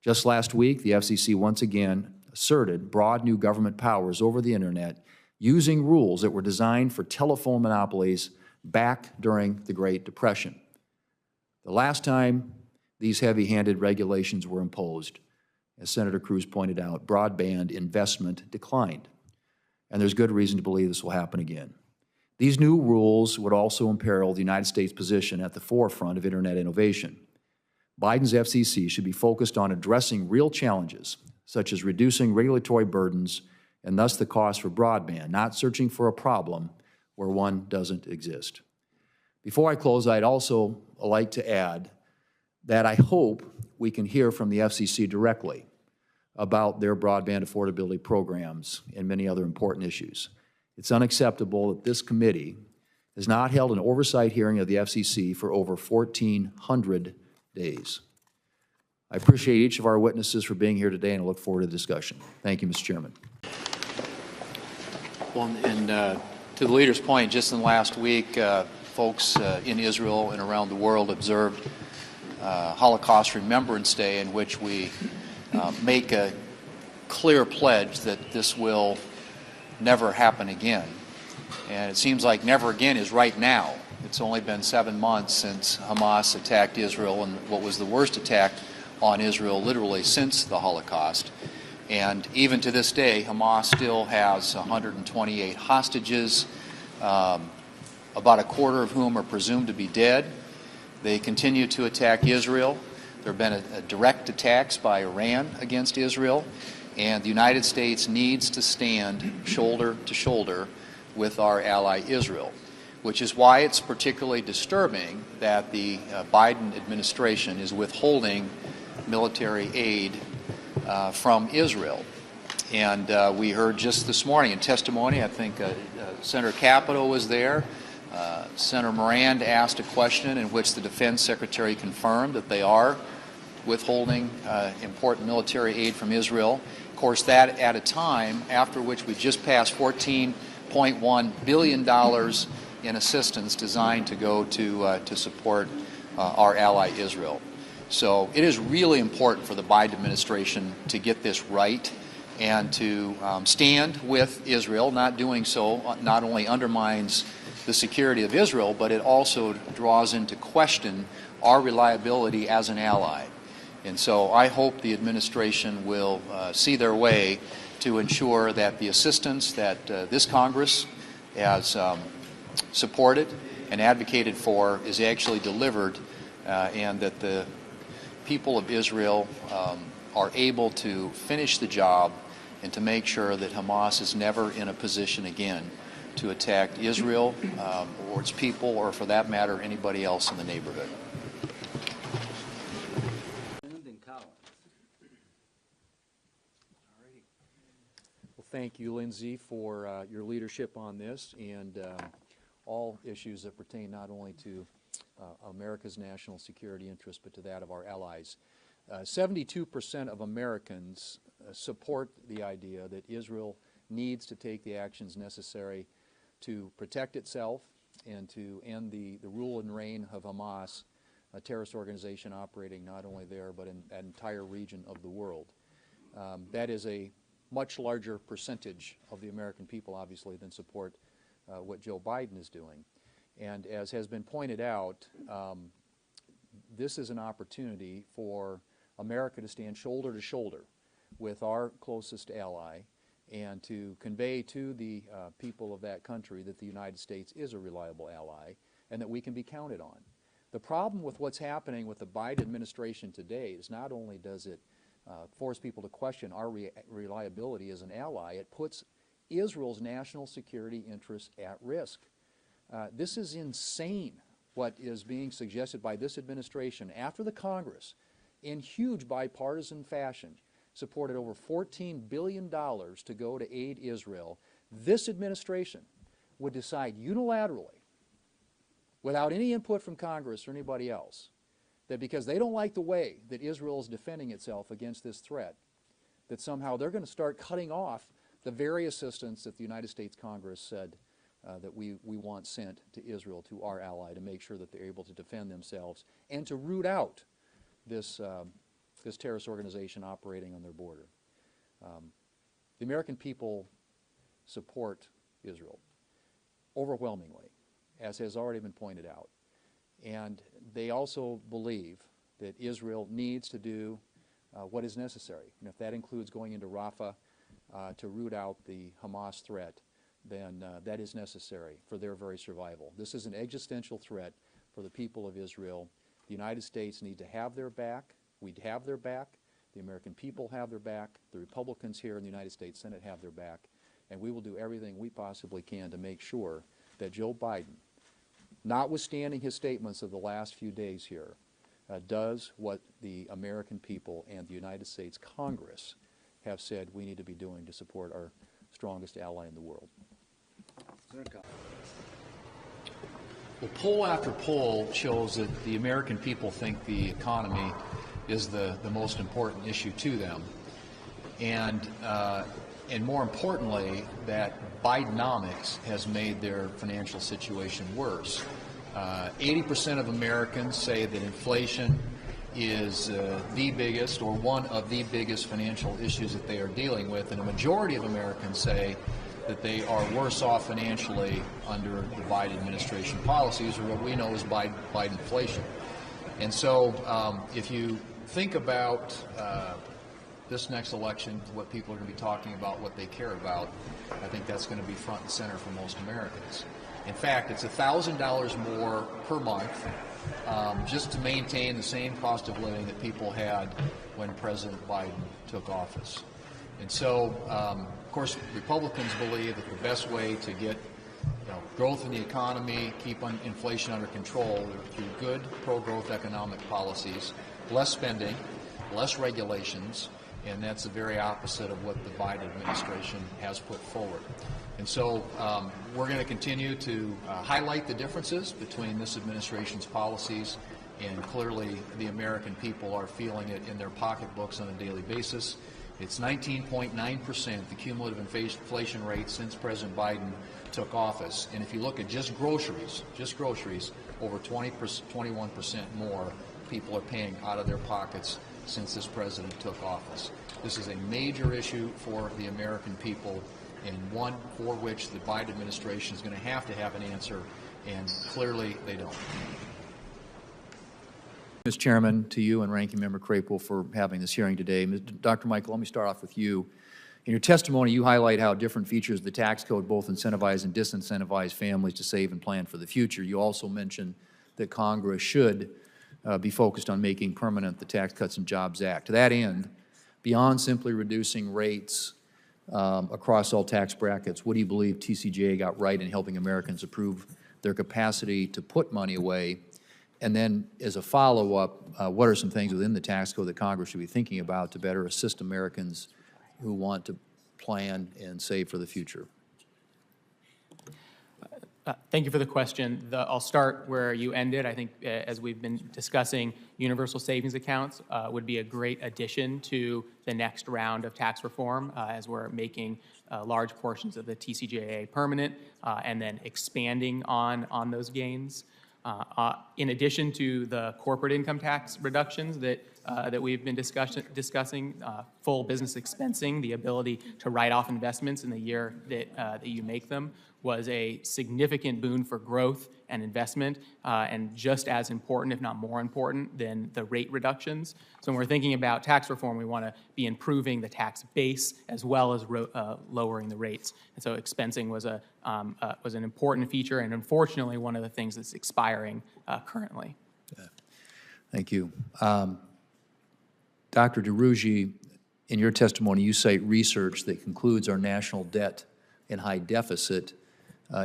Just last week, the FCC once again asserted broad new government powers over the internet using rules that were designed for telephone monopolies back during the Great Depression. The last time these heavy-handed regulations were imposed, as Senator Cruz pointed out, broadband investment declined. And there's good reason to believe this will happen again. These new rules would also imperil the United States' position at the forefront of internet innovation. Biden's FCC should be focused on addressing real challenges, such as reducing regulatory burdens and thus the cost for broadband, not searching for a problem where one doesn't exist. Before I close, I'd also like to add that I hope we can hear from the FCC directly about their broadband affordability programs and many other important issues. It's unacceptable that this committee has not held an oversight hearing of the FCC for over 1,400 days. I appreciate each of our witnesses for being here today and I look forward to the discussion. Thank you, Mr. Chairman. Well, and to the leader's point, just in the last week, folks in Israel and around the world observed Holocaust Remembrance Day, in which we make a clear pledge that this will never happen again. And it seems like never again is right now. It's only been 7 months since Hamas attacked Israel, and what was the worst attack on Israel literally since the Holocaust. And even to this day, Hamas still has 128 hostages, about a quarter of whom are presumed to be dead. They continue to attack Israel. There have been direct attacks by Iran against Israel, and the United States needs to stand shoulder to shoulder with our ally Israel, which is why it's particularly disturbing that the Biden administration is withholding military aid from Israel. And we heard just this morning in testimony, I think Senator Capito was there. Senator Moran asked a question in which the Defense Secretary confirmed that they are withholding important military aid from Israel. Of course, that at a time after which we just passed $14.1 billion in assistance designed to go to support our ally Israel. So it is really important for the Biden administration to get this right and to stand with Israel. Not doing so not only undermines the security of Israel, but it also draws into question our reliability as an ally. And so I hope the administration will see their way to ensure that the assistance that this Congress has supported and advocated for is actually delivered, and that the people of Israel are able to finish the job and to make sure that Hamas is never in a position again to attack Israel or its people, or for that matter, anybody else in the neighborhood. Well, thank you, Lindsay, for your leadership on this and all issues that pertain not only to America's national security interest, but to that of our allies. 72% of Americans support the idea that Israel needs to take the actions necessary to protect itself and to end the rule and reign of Hamas, a terrorist organization operating not only there but in an entire region of the world. That is a much larger percentage of the American people, obviously, than support what Joe Biden is doing. And as has been pointed out, this is an opportunity for America to stand shoulder to shoulder with our closest ally and to convey to the people of that country that the United States is a reliable ally and that we can be counted on. The problem with what's happening with the Biden administration today is not only does it force people to question our reliability as an ally, it puts Israel's national security interests at risk. This is insane, what is being suggested by this administration after the Congress, in huge bipartisan fashion, supported over $14 billion to go to aid Israel. This administration would decide unilaterally, without any input from Congress or anybody else, that because they don't like the way that Israel is defending itself against this threat, that somehow they're going to start cutting off the very assistance that the United States Congress said that we want sent to Israel, to our ally, to make sure that they're able to defend themselves and to root out this terrorist organization operating on their border. The American people support Israel overwhelmingly, as has already been pointed out. And they also believe that Israel needs to do what is necessary. And if that includes going into Rafah to root out the Hamas threat, then that is necessary for their very survival. This is an existential threat for the people of Israel. The United States need to have their back. We have their back. The American people have their back. The Republicans here in the United States Senate have their back. And we will do everything we possibly can to make sure that Joe Biden, notwithstanding his statements of the last few days here, does what the American people and the United States Congress have said we need to be doing to support our strongest ally in the world. Well, poll after poll shows that the American people think the economy is the most important issue to them. And more importantly, that Bidenomics has made their financial situation worse. 80% of Americans say that inflation is the biggest or one of the biggest financial issues that they are dealing with, and a majority of Americans say that they are worse off financially under the Biden administration policies, or what we know as Bidenflation. And so if you think about this next election, what people are going to be talking about, what they care about, I think that's going to be front and center for most Americans. In fact, it's $1,000 more per month just to maintain the same cost of living that people had when President Biden took office. And so, of course, Republicans believe that the best way to get growth in the economy, keep inflation under control, are through good pro-growth economic policies, less spending, less regulations, and that's the very opposite of what the Biden administration has put forward. And so we're going to continue to highlight the differences between this administration's policies, and clearly the American people are feeling it in their pocketbooks on a daily basis. It's 19.9%, the cumulative inflation rate since President Biden took office. And if you look at just groceries, over 21% more people are paying out of their pockets since this president took office. This is a major issue for the American people, and one for which the Biden administration is going to have an answer, and clearly they don't. Mr. Chairman, to you and Ranking Member Crapo for having this hearing today. Dr. Michael, let me start off with you. In your testimony, you highlight how different features of the tax code both incentivize and disincentivize families to save and plan for the future. You also mentioned that Congress should be focused on making permanent the Tax Cuts and Jobs Act. To that end, beyond simply reducing rates across all tax brackets, what do you believe TCJA got right in helping Americans improve their capacity to put money away? And then, as a follow-up, what are some things within the tax code that Congress should be thinking about to better assist Americans who want to plan and save for the future? Thank you for the question. I'll start where you ended. I think as we've been discussing, universal savings accounts would be a great addition to the next round of tax reform as we're making large portions of the TCJA permanent and then expanding on those gains. In addition to the corporate income tax reductions that we've been discussing, full business expensing, the ability to write off investments in the year that you make them, was a significant boon for growth and investment, and just as important, if not more important, than the rate reductions. So when we're thinking about tax reform, we want to be improving the tax base as well as lowering the rates. And so expensing was an important feature, and unfortunately, one of the things that's expiring currently. Yeah. Thank you. Dr. DeRugi, in your testimony, you cite research that concludes our national debt and high deficit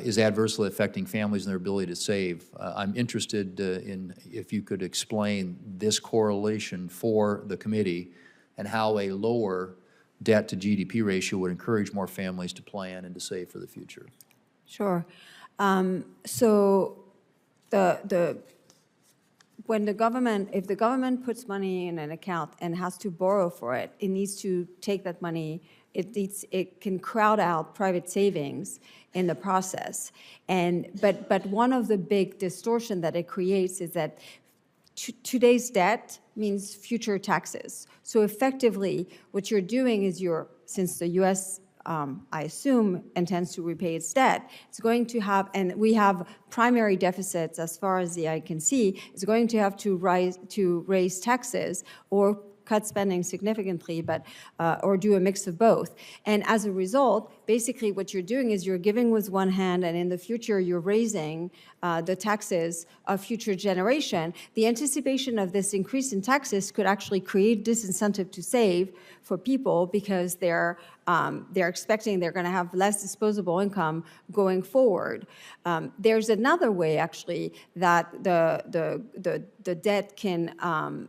is adversely affecting families and their ability to save. I'm interested in if you could explain this correlation for the committee and how a lower debt to GDP ratio would encourage more families to plan and to save for the future. Sure. So when the government, if the government puts money in an account and has to borrow for it, it needs to take that money. It can crowd out private savings in the process. But one of the big distortion that it creates is that today's debt means future taxes. So effectively, what you're doing is since the U.S. I assume, intends to repay its debt, it's going to have, and we have primary deficits as far as the eye can see, it's going to have to raise taxes or cut spending significantly, or do a mix of both. And as a result, basically what you're doing is you're giving with one hand, and in the future you're raising the taxes of future generation. The anticipation of this increase in taxes could actually create disincentive to save for people because they're expecting they're going to have less disposable income going forward. There's another way actually that the debt can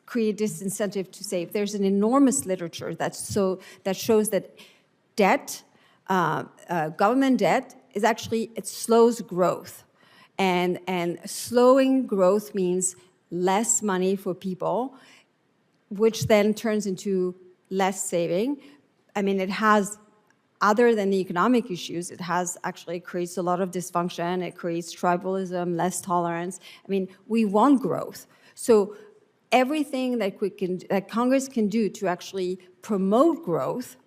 create disincentive to save. There's an enormous literature that shows that debt government debt is actually, it slows growth. And slowing growth means less money for people, which then turns into less saving. I mean, it has, other than the economic issues, it has actually creates a lot of dysfunction. It creates tribalism, less tolerance. I mean, we want growth. So everything that that Congress can do to actually promote growth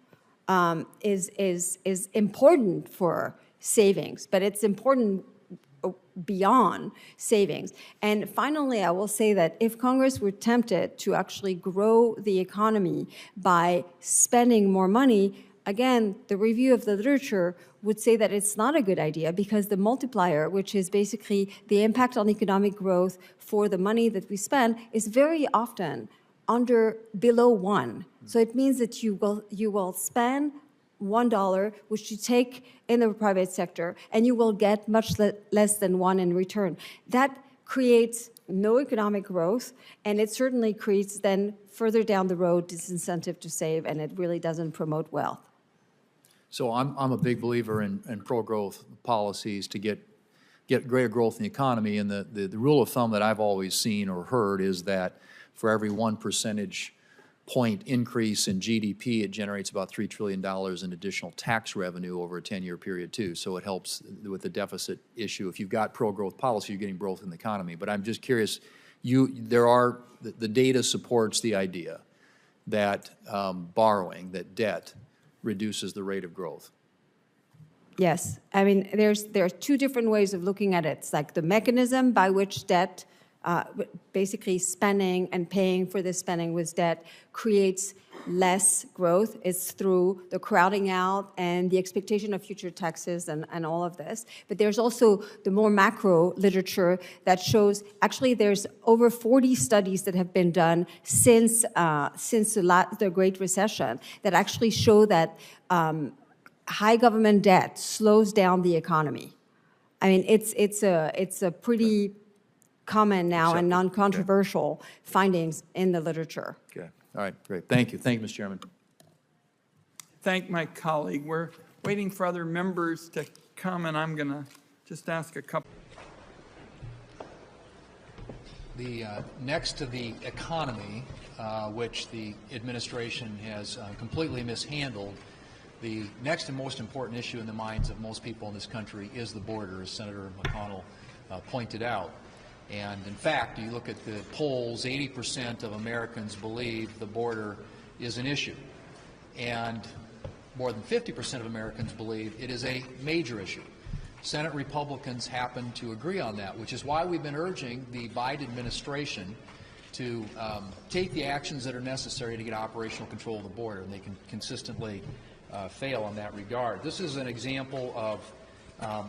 is important for savings, but it's important beyond savings. And finally, I will say that if Congress were tempted to actually grow the economy by spending more money, again, the review of the literature would say that it's not a good idea because the multiplier, which is basically the impact on economic growth for the money that we spend, is very often below 1. So it means that you will spend $1, which you take in the private sector, and you will get much less than 1 in return. That creates no economic growth, and it certainly creates then further down the road disincentive to save, and it really doesn't promote wealth. So I'm a big believer in pro-growth policies to get greater growth in the economy, and the rule of thumb that I've always seen or heard is that for every 1 percentage point increase in GDP, it generates about $3 trillion in additional tax revenue over a 10-year period too. So it helps with the deficit issue. If you've got pro-growth policy, you're getting growth in the economy. But I'm just curious, the data supports the idea that borrowing, that debt, reduces the rate of growth. Yes, I mean, there are two different ways of looking at it. It's like the mechanism by which debt, basically spending and paying for this spending with debt, creates less growth. It's through the crowding out and the expectation of future taxes and all of this. But there's also the more macro literature that shows, actually there's over 40 studies that have been done since the Great Recession that actually show that high government debt slows down the economy. I mean, it's a pretty common now and non-controversial findings in the literature. Okay. All right, great. Thank you. Thank you, Mr. Chairman. Thank my colleague. We're waiting for other members to come, and I'm going to just ask a couple. Next to the economy, which the administration has completely mishandled, the next and most important issue in the minds of most people in this country is the border, as Senator McConnell pointed out. And in fact, you look at the polls, 80% of Americans believe the border is an issue. And more than 50% of Americans believe it is a major issue. Senate Republicans happen to agree on that, which is why we've been urging the Biden administration to take the actions that are necessary to get operational control of the border, and they can consistently fail in that regard. This is an example of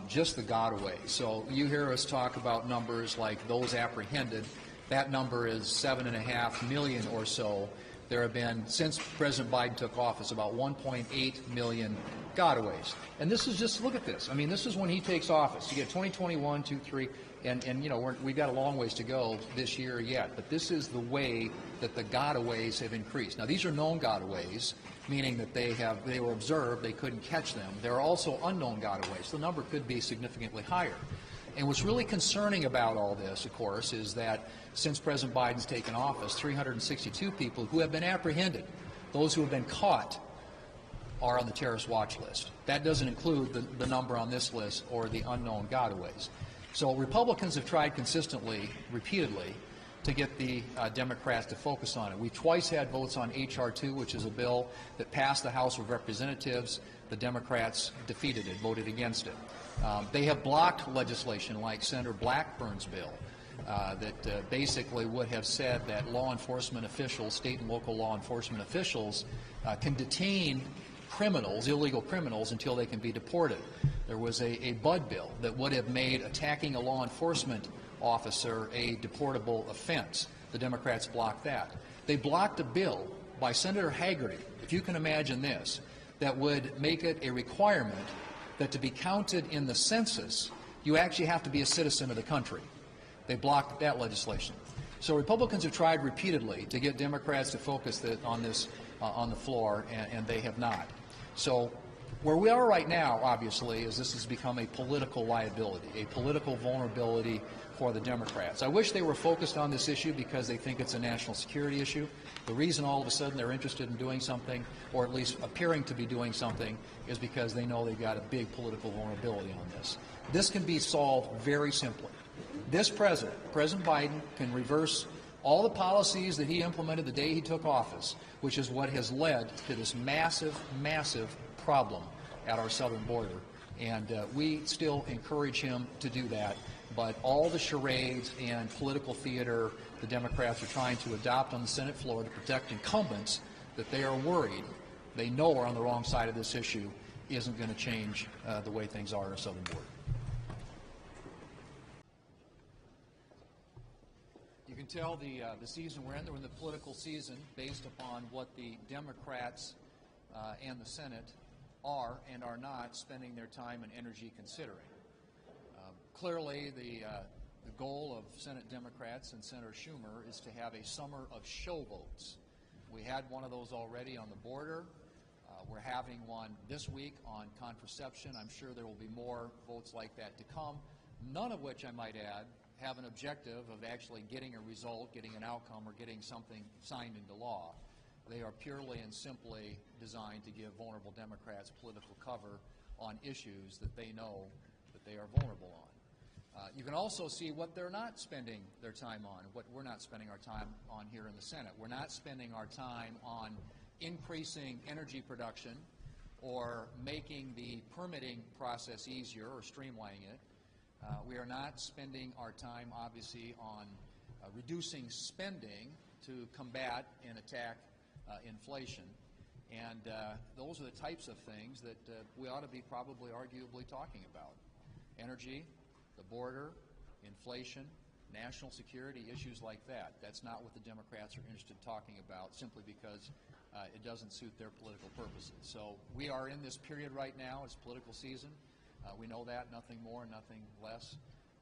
just the gotaway. So you hear us talk about numbers like those apprehended. That number is 7.5 million or so. There have been, since President Biden took office, about 1.8 million gotaways. And this is just, look at this. I mean, this is when he takes office. You get 2021, 2, 3, and you know, we've got a long ways to go this year yet. But this is the way that the gotaways have increased. Now, these are known gotaways, meaning that they were observed, they couldn't catch them. There are also unknown gotaways. The number could be significantly higher. And what's really concerning about all this, of course, is that since President Biden's taken office, 362 people who have been apprehended, those who have been caught, are on the terrorist watch list. That doesn't include the number on this list or the unknown gotaways. So Republicans have tried consistently, repeatedly, to get the Democrats to focus on it. We twice had votes on H.R. 2, which is a bill that passed the House of Representatives. The Democrats defeated it, voted against it. They have blocked legislation like Senator Blackburn's bill that basically would have said that law enforcement officials, state and local law enforcement officials, can detain criminals, illegal criminals, until they can be deported. There was a Budd bill that would have made attacking a law enforcement officer a deportable offense. The Democrats blocked that. They blocked a bill by Senator Hagerty, if you can imagine this, that would make it a requirement that to be counted in the census, you actually have to be a citizen of the country. They blocked that legislation. So Republicans have tried repeatedly to get Democrats to focus on this on the floor, and they have not. So Where we are right now, obviously, is this has become a political liability, a political vulnerability for the Democrats. I wish they were focused on this issue because they think it's a national security issue. The reason all of a sudden they're interested in doing something, or at least appearing to be doing something, is because they know they've got a big political vulnerability on this. This can be solved very simply. This president, President Biden, can reverse all the policies that he implemented the day he took office, which is what has led to this massive, massive problem at our southern border. And we still encourage him to do that. But all the charades and political theater the Democrats are trying to adopt on the Senate floor to protect incumbents that they are worried, they know are on the wrong side of this issue, isn't going to change the way things are at our southern border. You can tell the season we're in the political season based upon what the Democrats and the Senate are and are not spending their time and energy considering. Clearly, the goal of Senate Democrats and Senator Schumer is to have a summer of show votes. We had one of those already on the border. We're having one this week on contraception. I'm sure there will be more votes like that to come, none of which, I might add, have an objective of actually getting a result, getting an outcome, or getting something signed into law. They are purely and simply designed to give vulnerable Democrats political cover on issues that they know that they are vulnerable on. You can also see what they're not spending their time on, what we're not spending our time on here in the Senate. We're not spending our time on increasing energy production or making the permitting process easier or streamlining it. We are not spending our time, obviously, on reducing spending to combat and attack inflation. And those are the types of things that we ought to be probably arguably talking about. Energy, the border, inflation, national security, issues like that. That's not what the Democrats are interested in talking about simply because it doesn't suit their political purposes. So we are in this period right now. It's political season. We know that, nothing more, nothing less.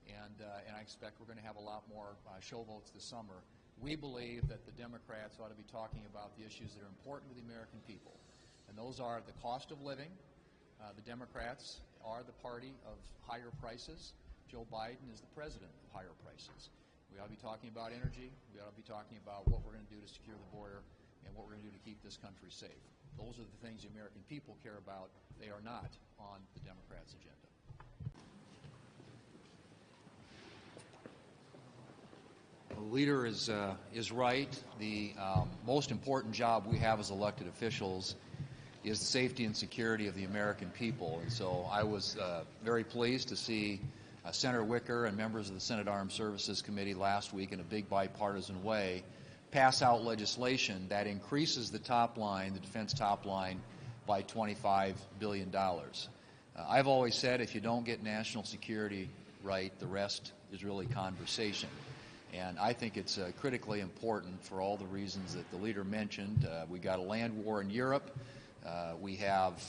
And I expect we're going to have a lot more show votes this summer. We believe that the Democrats ought to be talking about the issues that are important to the American people. And those are the cost of living. The Democrats are the party of higher prices. Joe Biden is the president of higher prices. We ought to be talking about energy. We ought to be talking about what we're going to do to secure the border and what we're going to do to keep this country safe. Those are the things the American people care about. They are not on the Democrats' agenda. The leader is right. The most important job we have as elected officials is the safety and security of the American people. And so I was very pleased to see Senator Wicker and members of the Senate Armed Services Committee last week in a big bipartisan way pass out legislation that increases the top line, the defense top line, by $25 billion. I've always said if you don't get national security right, the rest is really conversation. And I think it's critically important for all the reasons that the leader mentioned. We got a land war in Europe. We have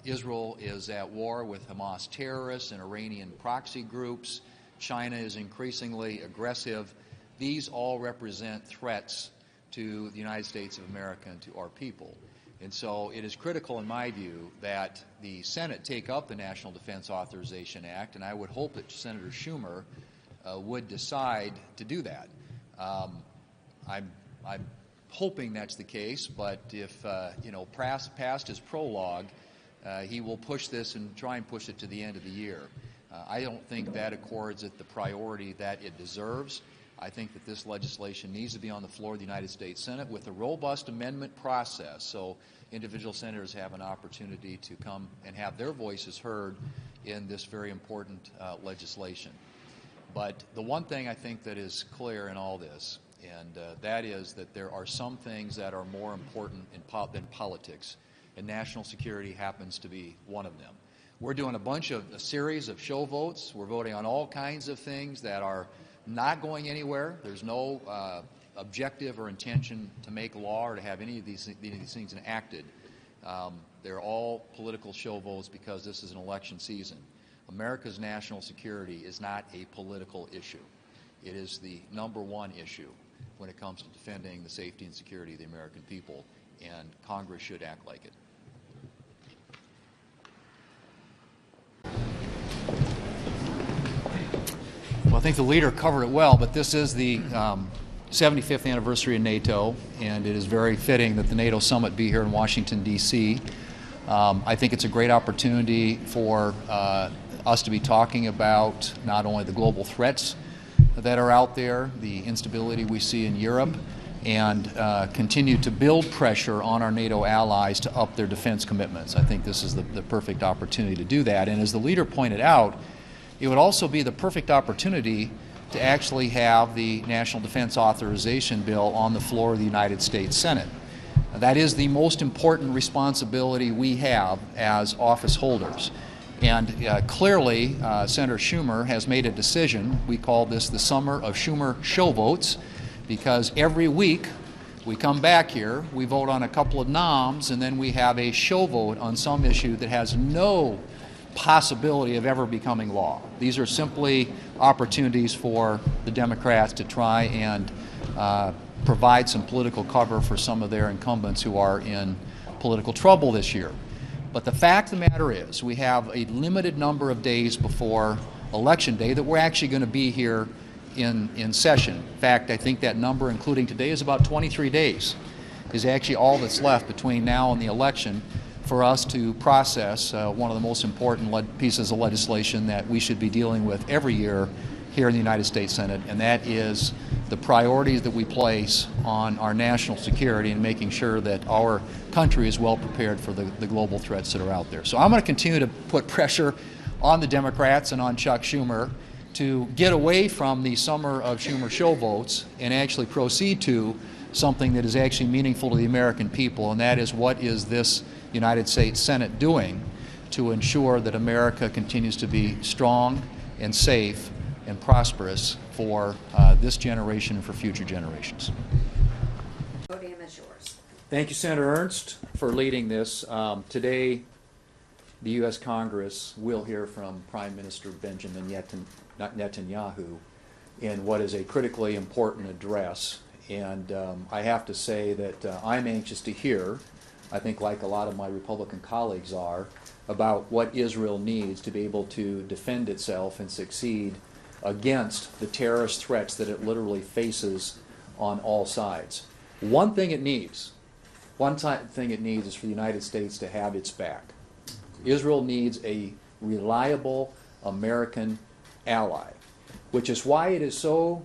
Israel is at war with Hamas terrorists and Iranian proxy groups. China is increasingly aggressive. These all represent threats to the United States of America and to our people. And so it is critical, in my view, that the Senate take up the National Defense Authorization Act, and I would hope that Senator Schumer would decide to do that. I'm hoping that's the case, but if past his prologue, he will push this and try and push it to the end of the year. I don't think that accords it the priority that it deserves. I think that this legislation needs to be on the floor of the United States Senate with a robust amendment process, so individual senators have an opportunity to come and have their voices heard in this very important legislation. But the one thing I think that is clear in all this, and that is that there are some things that are more important than politics, and national security happens to be one of them. We're doing a series of show votes. We're voting on all kinds of things that are not going anywhere. There's no objective or intention to make law or to have any of these things enacted. They're all political show votes because this is an election season. America's national security is not a political issue. It is the number one issue when it comes to defending the safety and security of the American people, and Congress should act like it. think the leader covered it well, but this is the 75th anniversary of NATO, and it is very fitting that the NATO summit be here in Washington, D.C. I think it's a great opportunity for us to be talking about not only the global threats that are out there, the instability we see in Europe, and continue to build pressure on our NATO allies to up their defense commitments. I think this is the perfect opportunity to do that. And as the leader pointed out, it would also be the perfect opportunity to actually have the National Defense Authorization Bill on the floor of the United States Senate. That is the most important responsibility we have as office holders. And clearly, Senator Schumer has made a decision. We call this the summer of Schumer show votes, because every week we come back here, we vote on a couple of noms, and then we have a show vote on some issue that has no possibility of ever becoming law. These are simply opportunities for the Democrats to try and provide some political cover for some of their incumbents who are in political trouble this year. But the fact of the matter is, we have a limited number of days before Election Day that we're actually going to be here in session. In fact, I think that number, including today, is about 23 days, is actually all that's left between now and the election for us to process one of the most important pieces of legislation that we should be dealing with every year here in the United States Senate, and that is the priorities that we place on our national security and making sure that our country is well prepared for the global threats that are out there. So I'm going to continue to put pressure on the Democrats and on Chuck Schumer to get away from the summer of Schumer show votes and actually proceed to something that is actually meaningful to the American people, and that is, what is this United States Senate doing to ensure that America continues to be strong and safe and prosperous for this generation and for future generations. Podium is yours. Thank you, Senator Ernst, for leading this. Today, the U.S. Congress will hear from Prime Minister Benjamin Netanyahu in what is a critically important address. And I have to say that I'm anxious to hear, I think like a lot of my Republican colleagues are, about what Israel needs to be able to defend itself and succeed against the terrorist threats that it literally faces on all sides. One thing it needs is for the United States to have its back. Israel needs a reliable American ally, which is why it is so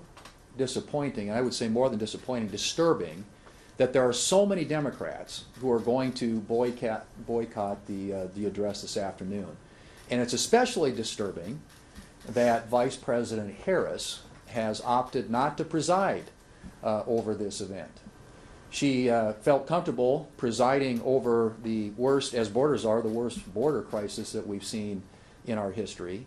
disappointing, and I would say more than disappointing, disturbing, that there are so many Democrats who are going to boycott the address this afternoon. And it's especially disturbing that Vice President Harris has opted not to preside over this event. She felt comfortable presiding over the worst, as borders are, the worst border crisis that we've seen in our history.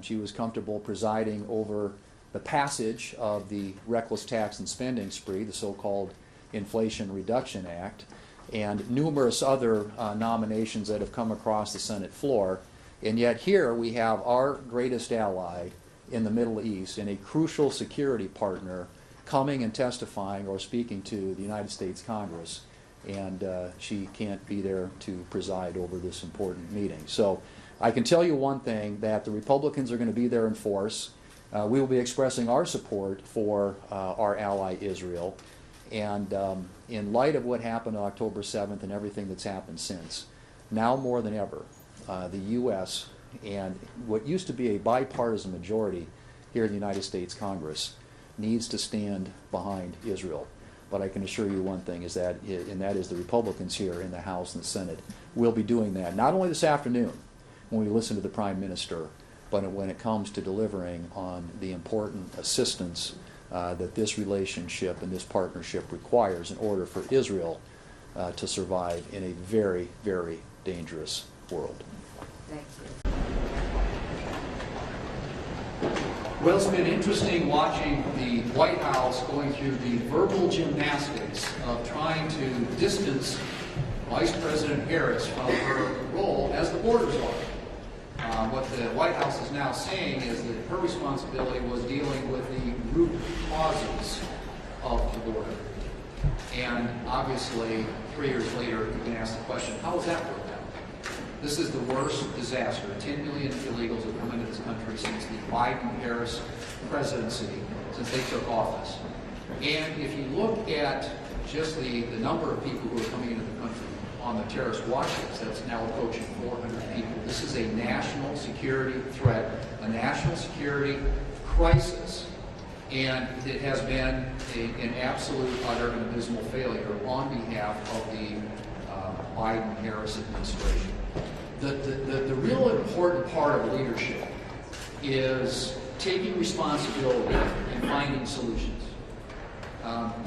She was comfortable presiding over the passage of the reckless tax and spending spree, the so-called Inflation Reduction Act, and numerous other nominations that have come across the Senate floor. And yet here we have our greatest ally in the Middle East and a crucial security partner coming and testifying or speaking to the United States Congress, and she can't be there to preside over this important meeting. So I can tell you one thing, that the Republicans are going to be there in force. We will be expressing our support for our ally Israel. And in light of what happened on October 7th and everything that's happened since, now more than ever, the U.S. and what used to be a bipartisan majority here in the United States Congress needs to stand behind Israel. But I can assure you one thing, is that, and that is the Republicans here in the House and the Senate will be doing that, not only this afternoon when we listen to the Prime Minister, but when it comes to delivering on the important assistance that this relationship and this partnership requires in order for Israel to survive in a very, very dangerous world. Thank you. Well, it's been interesting watching the White House going through the verbal gymnastics of trying to distance Vice President Harris from her role as the border czar. What the White House is now saying is that her responsibility was dealing with the root causes of the border. And obviously, 3 years later, you can ask the question, how has that worked out? This is the worst disaster. 10 million illegals have come into this country since the Biden-Harris presidency, since they took office. And if you look at just the number of people who are coming into the country on the terrorist watch list, that's now approaching 400 people. This is a national security threat, a national security crisis, and it has been an absolute, utter, and abysmal failure on behalf of the Biden-Harris administration. The real important part of leadership is taking responsibility and finding solutions,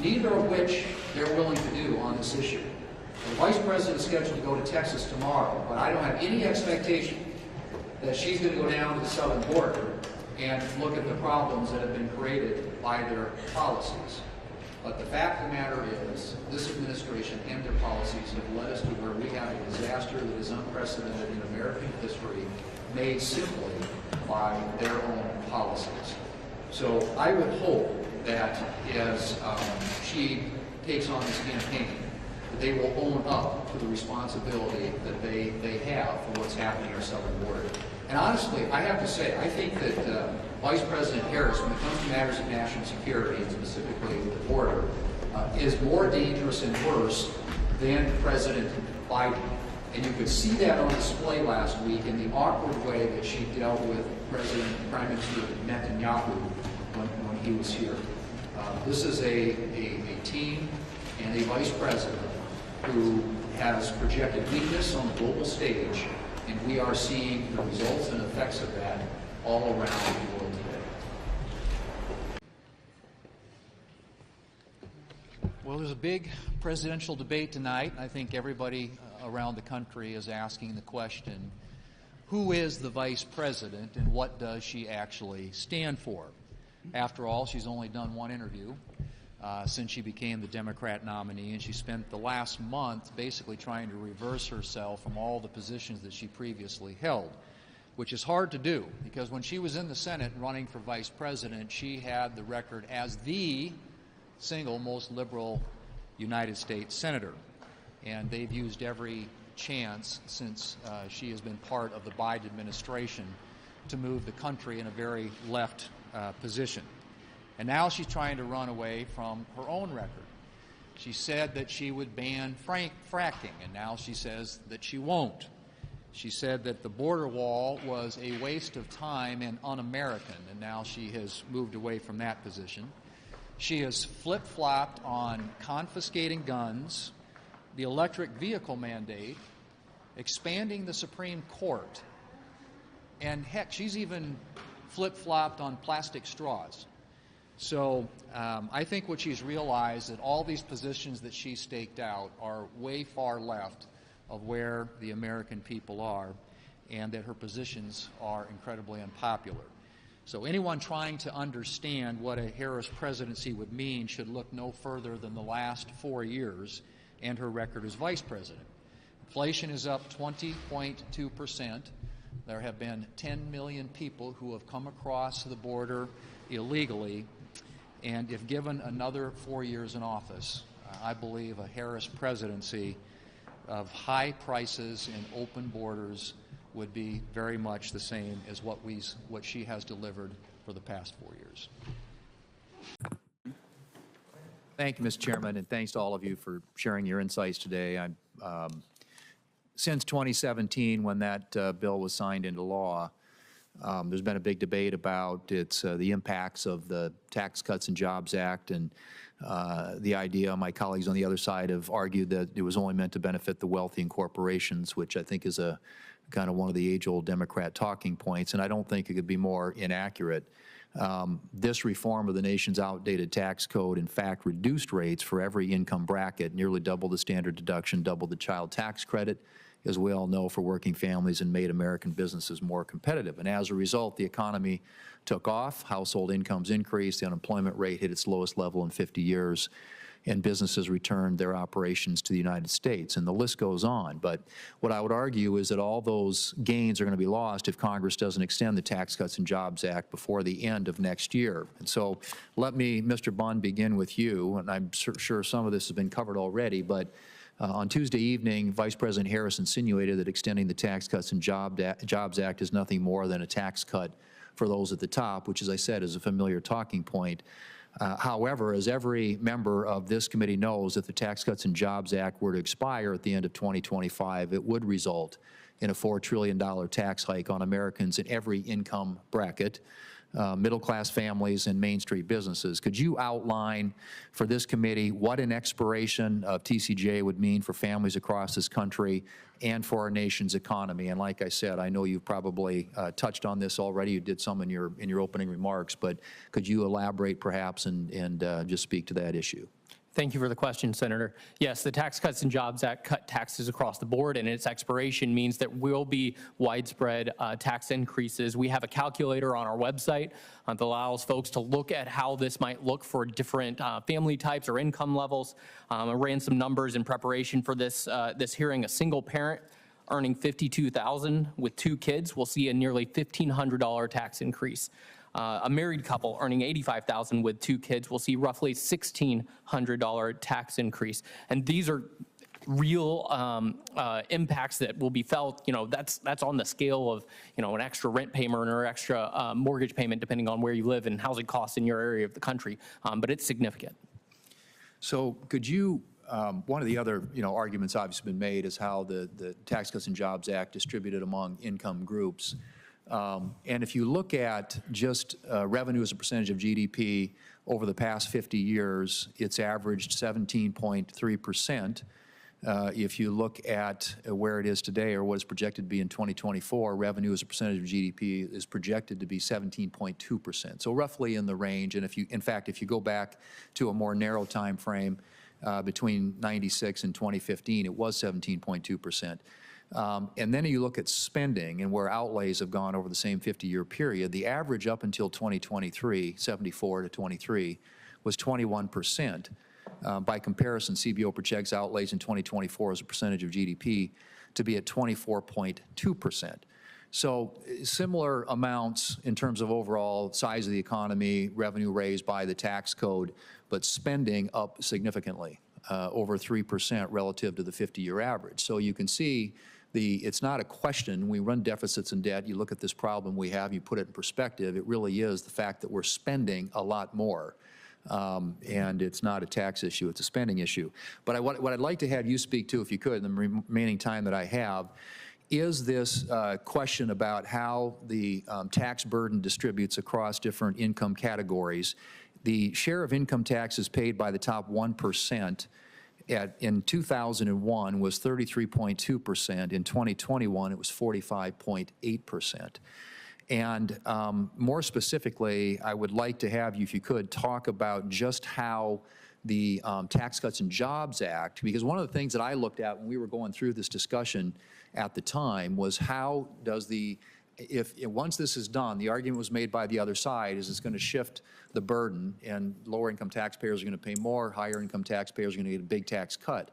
neither of which they're willing to do on this issue. The Vice President is scheduled to go to Texas tomorrow, but I don't have any expectation that she's going to go down to the southern border and look at the problems that have been created by their policies. But the fact of the matter is, this administration and their policies have led us to where we have a disaster that is unprecedented in American history, made simply by their own policies. So I would hope that as she takes on this campaign, that they will own up to the responsibility that they have for what's happening at our southern border. And honestly, I have to say, I think that Vice President Harris, when it comes to matters of national security, and specifically the border, is more dangerous and worse than President Biden. And you could see that on display last week in the awkward way that she dealt with Prime Minister Netanyahu when he was here. This is a team and a vice president who has projected weakness on the global stage, and we are seeing the results and effects of that all around the world today. Well, there's a big presidential debate tonight. I think everybody around the country is asking the question, who is the vice president and what does she actually stand for? After all, she's only done one interview since she became the Democrat nominee, and she spent the last month basically trying to reverse herself from all the positions that she previously held, which is hard to do because when she was in the Senate running for vice president, she had the record as the single most liberal United States senator. And they've used every chance since she has been part of the Biden administration to move the country in a very left position. And now she's trying to run away from her own record. She said that she would ban fracking, and now she says that she won't. She said that the border wall was a waste of time and un-American, and now she has moved away from that position. She has flip-flopped on confiscating guns, the electric vehicle mandate, expanding the Supreme Court, and heck, she's even flip-flopped on plastic straws. So I think what she's realized that all these positions that she staked out are way far left of where the American people are, and that her positions are incredibly unpopular. So anyone trying to understand what a Harris presidency would mean should look no further than the last 4 years and her record as vice president. Inflation is up 20.2%. There have been 10 million people who have come across the border illegally, and if given another 4 years in office, I believe a Harris presidency of high prices and open borders would be very much the same as what she has delivered for the past 4 years. Thank you, Mr. Chairman, and thanks to all of you for sharing your insights today. Since 2017, when that bill was signed into law, there's been a big debate about the impacts of the Tax Cuts and Jobs Act, and the idea, my colleagues on the other side have argued that it was only meant to benefit the wealthy and corporations, which I think is a kind of one of the age-old Democrat talking points, and I don't think it could be more inaccurate. This reform of the nation's outdated tax code, in fact, reduced rates for every income bracket, nearly doubled the standard deduction, doubled the child tax credit, as we all know, for working families, and made American businesses more competitive. And as a result, the economy took off, household incomes increased, the unemployment rate hit its lowest level in 50 years, and businesses returned their operations to the United States, and the list goes on. But what I would argue is that all those gains are going to be lost if Congress doesn't extend the Tax Cuts and Jobs Act before the end of next year. And so let me, Mr. Bunn, begin with you, and I'm sure some of this has been covered already, but On Tuesday evening, Vice President Harris insinuated that extending the Tax Cuts and Jobs Act is nothing more than a tax cut for those at the top, which, as I said, is a familiar talking point. However, as every member of this committee knows, if the Tax Cuts and Jobs Act were to expire at the end of 2025, it would result in a $4 trillion tax hike on Americans in every income bracket, middle-class families and Main Street businesses. Could you outline for this committee what an expiration of TCJA would mean for families across this country and for our nation's economy? And like I said, I know you've probably touched on this already. You did some in your opening remarks, but could you elaborate perhaps and just speak to that issue? Thank you for the question, Senator. Yes, the Tax Cuts and Jobs Act cut taxes across the board, and its expiration means that will be widespread tax increases. We have a calculator on our website that allows folks to look at how this might look for different family types or income levels. I ran some numbers in preparation for this hearing. A single parent earning $52,000 with 2 kids will see a nearly $1,500 tax increase. A married couple earning $85,000 with 2 kids will see roughly $1,600 tax increase. And these are real impacts that will be felt. You know, that's on the scale of, you know, an extra rent payment or extra mortgage payment, depending on where you live and housing costs in your area of the country. But it's significant. So could you, one of the other, arguments obviously been made is how the Tax Cuts and Jobs Act distributed among income groups. And if you look at just revenue as a percentage of GDP over the past 50 years, it's averaged 17.3%. If you look at where it is today or what is projected to be in 2024, revenue as a percentage of GDP is projected to be 17.2%. So roughly in the range. And if you, in fact, if you go back to a more narrow time frame between 96 and 2015, it was 17.2%. And then you look at spending and where outlays have gone over the same 50-year period, the average up until 2023, 74 to 23, was 21%. By comparison, CBO projects outlays in 2024 as a percentage of GDP to be at 24.2%. So similar amounts in terms of overall size of the economy, revenue raised by the tax code, but spending up significantly, over 3% relative to the 50-year average. So you can see it's not a question. We run deficits and debt. You look at this problem we have, you put it in perspective. It really is the fact that we're spending a lot more. And it's not a tax issue, it's a spending issue. But what I'd like to have you speak to, if you could, in the remaining time that I have, is this question about how the tax burden distributes across different income categories. The share of income taxes paid by the top 1% in 2001 was 33.2%. In 2021, it was 45.8%. And more specifically, I would like to have you, if you could, talk about just how the Tax Cuts and Jobs Act, because one of the things that I looked at when we were going through this discussion at the time was how does once this is done, the argument was made by the other side is it's going to shift the burden and lower income taxpayers are going to pay more, higher income taxpayers are going to get a big tax cut.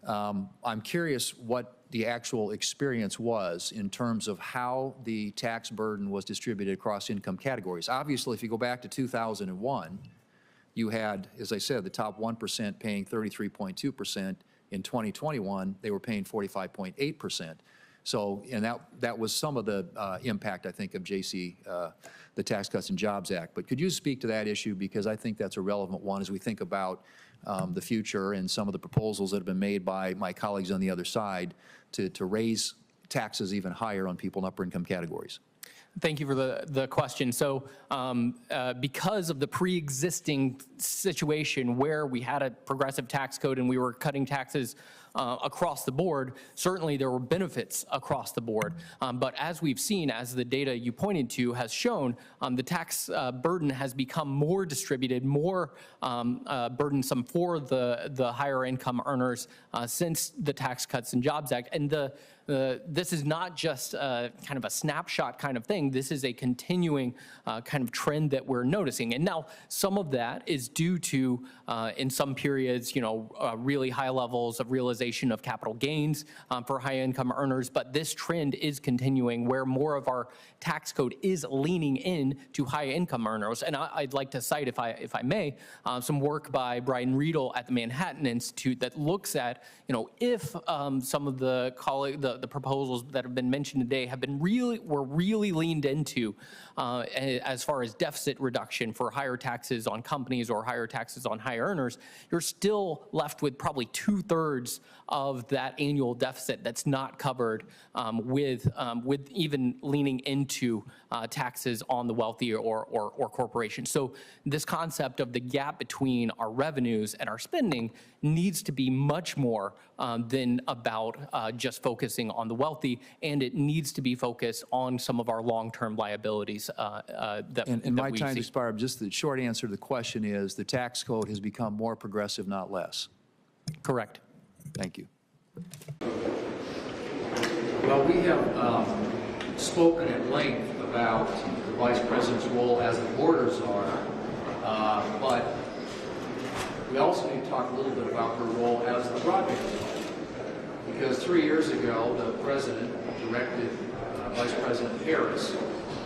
I'm curious what the actual experience was in terms of how the tax burden was distributed across income categories. Obviously, if you go back to 2001, you had, as I said, the top 1% paying 33.2%. In 2021, they were paying 45.8%. So, and that was some of the impact, I think, of the Tax Cuts and Jobs Act. But could you speak to that issue? Because I think that's a relevant one as we think about the future and some of the proposals that have been made by my colleagues on the other side to raise taxes even higher on people in upper income categories. Thank you for the question. So because of the pre-existing situation where we had a progressive tax code and we were cutting taxes across the board, certainly there were benefits across the board. But as we've seen, as the data you pointed to has shown, the tax burden has become more distributed, more burdensome for the higher income earners since the Tax Cuts and Jobs Act. And this is not just kind of a snapshot kind of thing. saying, this is a continuing kind of trend that we're noticing. And now some of that is due to, in some periods, really high levels of realization of capital gains for high income earners. But this trend is continuing where more of our tax code is leaning in to high income earners. And I'd like to cite, if I may, some work by Brian Riedel at the Manhattan Institute that looks at, if some of the proposals that have been mentioned today were really leaned into as far as deficit reduction for higher taxes on companies or higher taxes on high earners, you're still left with probably 2/3 of that annual deficit that's not covered with even leaning into taxes on the wealthy or corporations. So this concept of the gap between our revenues and our spending needs to be much more than about just focusing on the wealthy, and it needs to be focused on some of our long-term liabilities And my time expired. Just the short answer to the question is the tax code has become more progressive, not less. Correct. Thank you. Well, we have spoken at length about the Vice President's role as the borders are, but we also need to talk a little bit about her role as the broadband czar. Because 3 years ago, the President directed Vice President Harris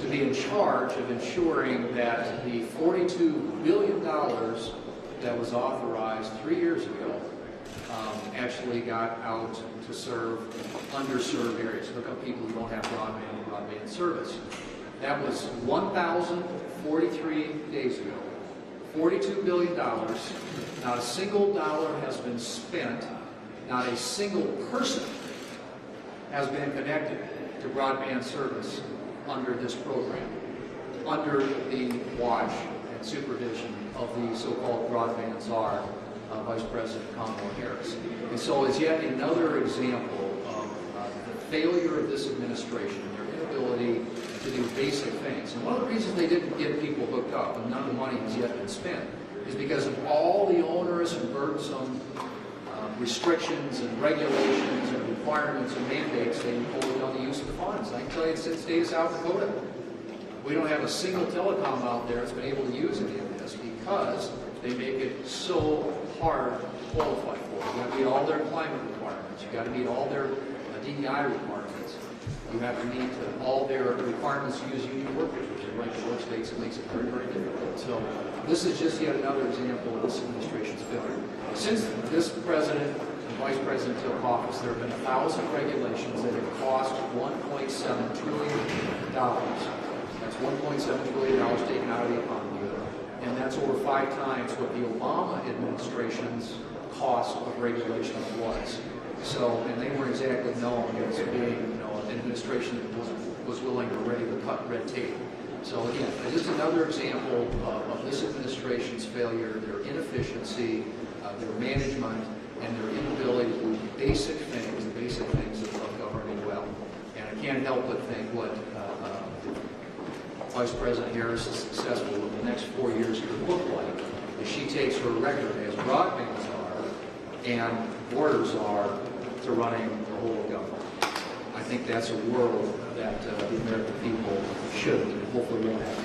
to be in charge of ensuring that the $42 billion that was authorized 3 years ago actually got out to serve underserved areas. Look up people who don't have broadband service. That was 1,043 days ago. $42 billion. Not a single dollar has been spent. Not a single person has been connected to broadband service under this program, under the watch and supervision of the so-called broadband czar, Vice President Kamala Harris. And so it's yet another example of the failure of this administration, their inability to do basic things. And one of the reasons they didn't get people hooked up, and none of the money has yet been spent, is because of all the onerous and burdensome restrictions and regulations and requirements and mandates they imposed on the use of the funds. I can tell you it's the state of South Dakota. We don't have a single telecom out there that's been able to use any of this because they make it so hard to qualify for. You have to meet all their climate requirements. You got to meet all their DEI requirements. You have to meet all their requirements to use union workers, which is right to work states. It makes it very, very difficult. So this is just yet another example of this administration's failure. Since this president and vice president took office, there have been 1,000 regulations that have cost $1.7 trillion. That's $1.7 trillion taken out of the economy. And that's over 5 times what the Obama administration's cost of regulations was. So, and they weren't exactly known as being, an administration that was willing or ready to cut red tape. So again, this is another example of this administration's failure, their inefficiency, their management, and their inability to do basic things, the basic things of governing well. And I can't help but think what Vice President Harris is successful with the next 4 years could look like if she takes her record as broadband czar and borders czar to running the whole government. I think that's a world that the American people should and hopefully won't have to